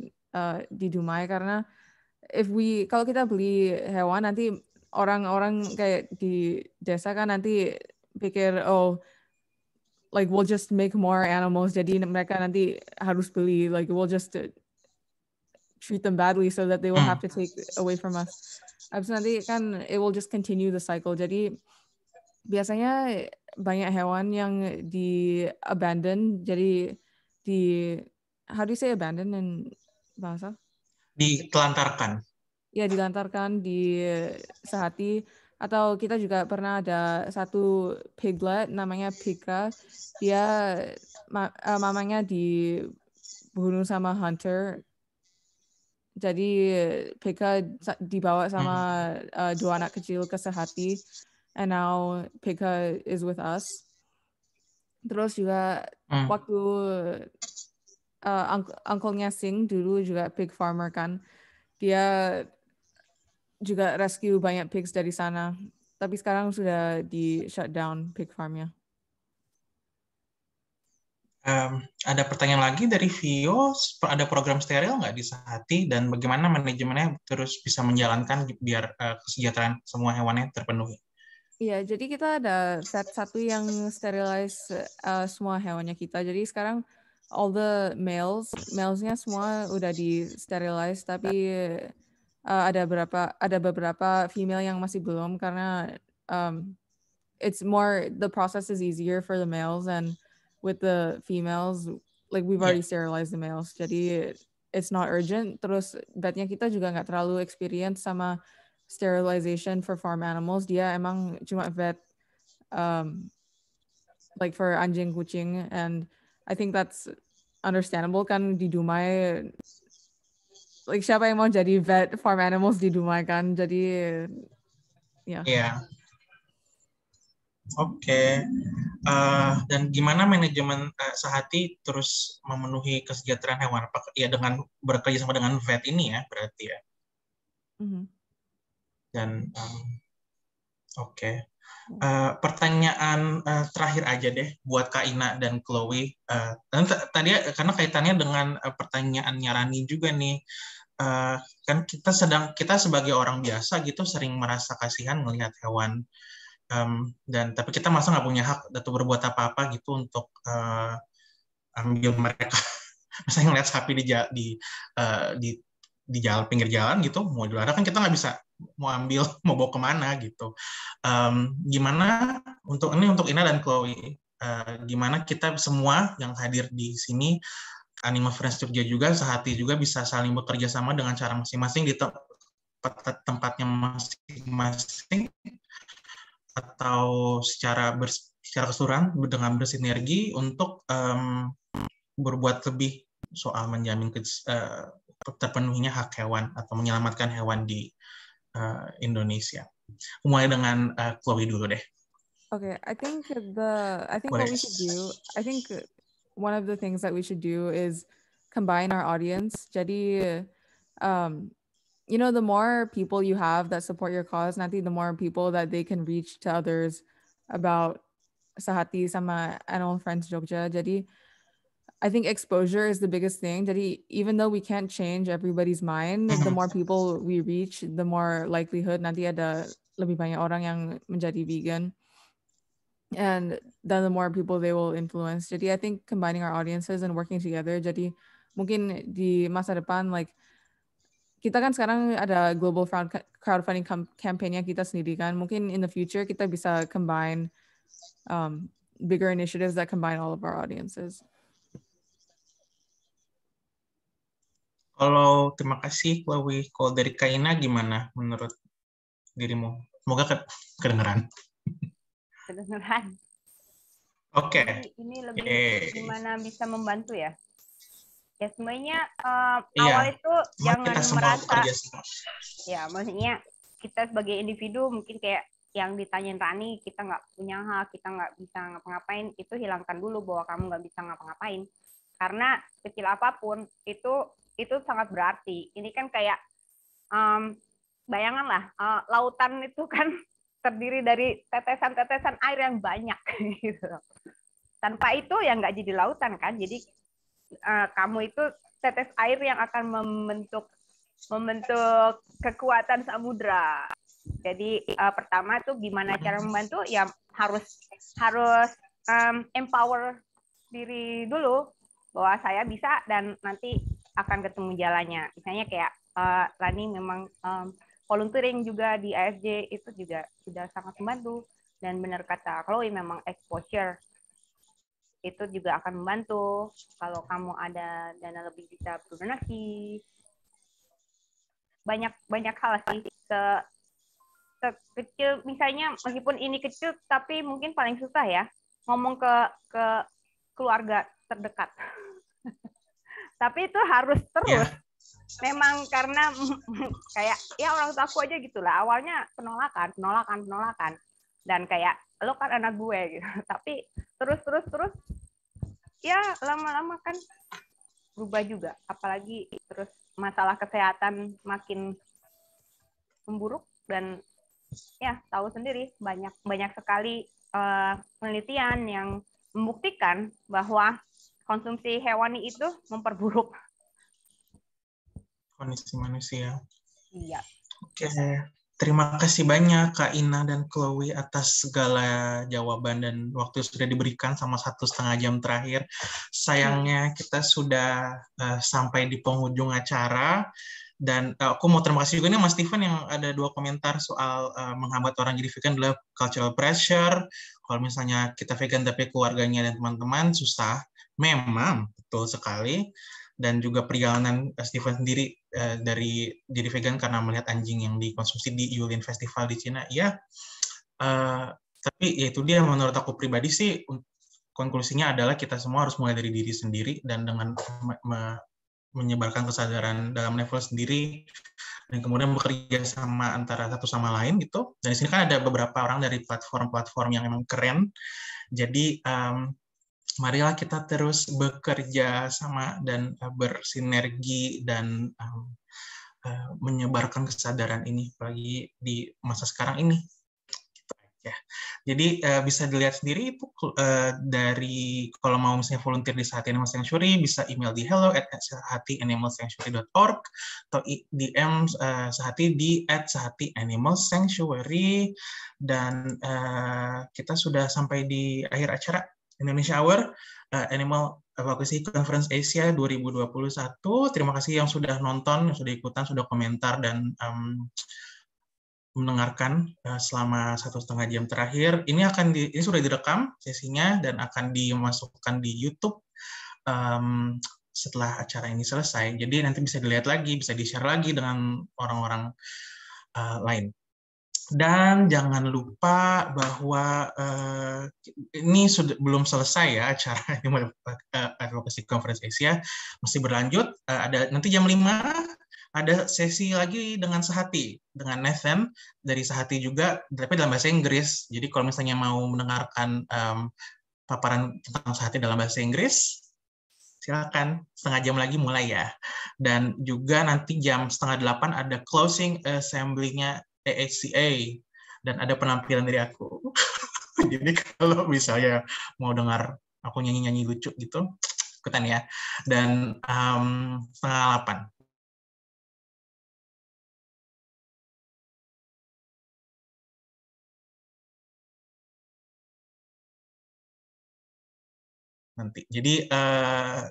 Dumai karena kalau kita beli hewan nanti orang-orang kayak di desa kan nanti pikir like we'll just make more animals, jadi mereka nanti harus beli, like we'll just treat them badly so that they will have to take away from us. Abis nanti kan it will just continue the cycle. Jadi biasanya banyak hewan yang di abandon, jadi how do you say abandon in bahasa? Ditelantarkan. Ya, dilantarkan di Sehati. Atau kita juga pernah ada satu piglet namanya Pika. Dia mamanya dibunuh sama hunter. Jadi Pika dibawa sama 2 anak kecil ke Sehati. And now Pika is with us. Terus juga waktu uncle-nya Sing dulu juga pig farmer kan. Dia juga rescue banyak pigs dari sana. Tapi sekarang sudah di shut down pig farmnya. Ada pertanyaan lagi dari Vio, ada program steril nggak di Sehati dan bagaimana manajemennya terus bisa menjalankan biar kesejahteraan semua hewannya terpenuhi? Iya, jadi kita ada vet satu yang sterilize semua hewannya kita. Jadi sekarang all the malesnya semua udah di sterilize, tapi ada beberapa female yang masih belum karena it's more, the process is easier for the males, and with the females like we've already sterilized the males, jadi it's not urgent. Terus vetnya kita juga nggak terlalu experience sama sterilization for farm animals. Dia emang cuma vet like for anjing kucing, and I think that's understandable kan di Dumai. Like siapa yang mau jadi vet farm animals di Dumai kan, jadi ya. Iya. Oke. Dan gimana manajemen Sehati terus memenuhi kesejahteraan hewan? Ya dengan bekerja sama dengan vet ini ya berarti ya. Dan oke. Pertanyaan terakhir aja deh buat Kak Ina dan Chloe. Tadi karena kaitannya dengan pertanyaannya Rani juga nih. Kan kita sebagai orang biasa gitu sering merasa kasihan melihat hewan, dan tapi kita masa nggak punya hak atau berbuat apa-apa gitu untuk ambil mereka. Misalnya ngeliat sapi di jalan, pinggir jalan gitu, mau juara kan kita nggak bisa mau ambil, mau bawa kemana gitu. Gimana untuk Ina dan Chloe, gimana kita semua yang hadir di sini, Animal Friends Jogja juga, Sehati juga bisa saling bekerja sama dengan cara masing-masing di tempatnya masing-masing, atau secara keseluruhan dengan bersinergi untuk berbuat lebih soal menjamin terpenuhinya hak hewan atau menyelamatkan hewan di Indonesia. Mulai dengan Chloe dulu deh. Okay, I think what we should do, I think one of the things that we should do is combine our audience. Jadi, the more people you have that support your cause, nanti the more people that they can reach to others about Sehati sama Animal Friends Jogja. Jadi, I think exposure is the biggest thing. Jadi, even though we can't change everybody's mind, the more people we reach, the more likelihood nanti ada lebih banyak orang yang menjadi vegan. And then the more people they will influence. Jadi I think combining our audiences and working together. Jadi mungkin di masa depan, like kita kan sekarang ada global crowdfunding campaign-nya kita sendiri kan. Mungkin in the future kita bisa combine bigger initiatives that combine all of our audiences. Kalau terima kasih Chloe. Kalau dari Kaina gimana menurut dirimu? Semoga kedengeran. Kedengeran. Oke. Ini lebih gimana bisa membantu ya? Ya sebenarnya awal itu jangan merasa. Ya maksudnya kita sebagai individu mungkin kayak yang ditanyain Rani, kita nggak punya hak, kita nggak bisa ngapa-ngapain, itu hilangkan dulu bahwa kamu nggak bisa ngapa-ngapain. Karena kecil apapun itu sangat berarti. Ini kan kayak bayanganlah lautan itu kan terdiri dari tetesan-tetesan air yang banyak gitu. Tanpa itu ya nggak jadi lautan kan. Jadi kamu itu tetes air yang akan membentuk kekuatan samudra. Jadi pertama tuh gimana cara membantu, ya harus empower diri dulu bahwa saya bisa dan nanti akan ketemu jalannya. Misalnya kayak Lani memang volunteering juga di AFJ itu juga sudah sangat membantu, dan benar kata Chloe, memang exposure itu juga akan membantu. Kalau kamu ada dana lebih bisa berdonasi, banyak hal sih. Kecil misalnya, meskipun ini kecil tapi mungkin paling susah ya ngomong ke keluarga terdekat. Tapi itu harus terus. Memang karena kayak ya orang tua aku aja gitulah, awalnya penolakan dan kayak lo kan anak gue gitu. Tapi terus ya lama-lama kan berubah juga, apalagi terus masalah kesehatan makin memburuk. Dan ya tahu sendiri banyak sekali penelitian yang membuktikan bahwa konsumsi hewani itu memperburuk kondisi manusia. Iya. Oke, terima kasih banyak Kak Ina dan Chloe atas segala jawaban dan waktu yang sudah diberikan sama 1,5 jam terakhir. Sayangnya kita sudah sampai di penghujung acara. Dan aku mau terima kasih juga nih Mas Steven yang ada 2 komentar soal menghambat orang jadi vegan adalah cultural pressure. Kalau misalnya kita vegan tapi keluarganya dan teman-teman susah, memang betul sekali. Dan juga perjalanan Steven sendiri dari jadi vegan karena melihat anjing yang dikonsumsi di Yulin Festival di Cina. Ya, tapi ya itu dia, menurut aku pribadi sih konklusinya adalah kita semua harus mulai dari diri sendiri dan dengan menyebarkan kesadaran dalam level sendiri dan kemudian bekerja sama antara satu sama lain gitu. Dan di sini kan ada beberapa orang dari platform-platform yang emang keren. Jadi marilah kita terus bekerja sama dan bersinergi dan menyebarkan kesadaran ini apalagi di masa sekarang ini. Ya. Jadi bisa dilihat sendiri itu dari kalau mau misalnya volunteer di Sehati Animal Sanctuary bisa email di hello@sehatianimalsanctuary.org atau DM Sehati di @sehatianimalsanctuary. Dan kita sudah sampai di akhir acara Indonesia Hour Animal Advocacy Conference Asia 2021. Terima kasih yang sudah nonton, yang sudah ikutan, sudah komentar dan mendengarkan selama 1,5 jam terakhir. Ini sudah direkam sesinya dan akan dimasukkan di YouTube setelah acara ini selesai. Jadi nanti bisa dilihat lagi, bisa di-share lagi dengan orang-orang lain. Dan jangan lupa bahwa ini belum selesai ya acara Advocacy Conference Asia, masih berlanjut. Ada nanti jam 5 ada sesi lagi dengan Sehati, dengan Nathan dari Sehati juga, tapi dalam bahasa Inggris. Jadi kalau misalnya mau mendengarkan paparan tentang Sehati dalam bahasa Inggris, silakan, 1/2 jam lagi mulai ya. Dan juga nanti jam 7:30 ada closing assembly-nya AHCA, dan ada penampilan dari aku. Jadi kalau misalnya mau dengar aku nyanyi-nyanyi lucu gitu, ikutan ya. Dan 7:30. Nanti. Jadi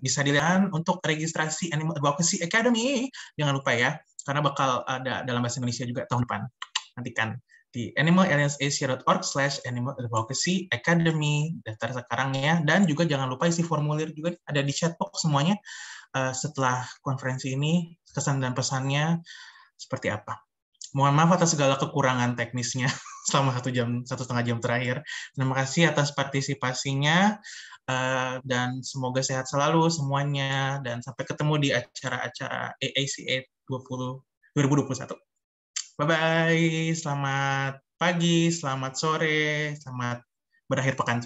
bisa dilihat untuk registrasi Animal Advocacy Academy, jangan lupa ya, karena bakal ada dalam bahasa Indonesia juga tahun depan. Nantikan di animalallianceasia.org/Animal Advocacy Academy, daftar sekarang ya, dan juga jangan lupa isi formulir juga ada di chat box semuanya. Setelah konferensi ini, kesan dan pesannya seperti apa. Mohon maaf atas segala kekurangan teknisnya selama 1,5 jam terakhir. Terima kasih atas partisipasinya. Dan semoga sehat selalu semuanya, dan sampai ketemu di acara-acara AACA 2021. Bye-bye, selamat pagi, selamat sore, selamat berakhir pekan.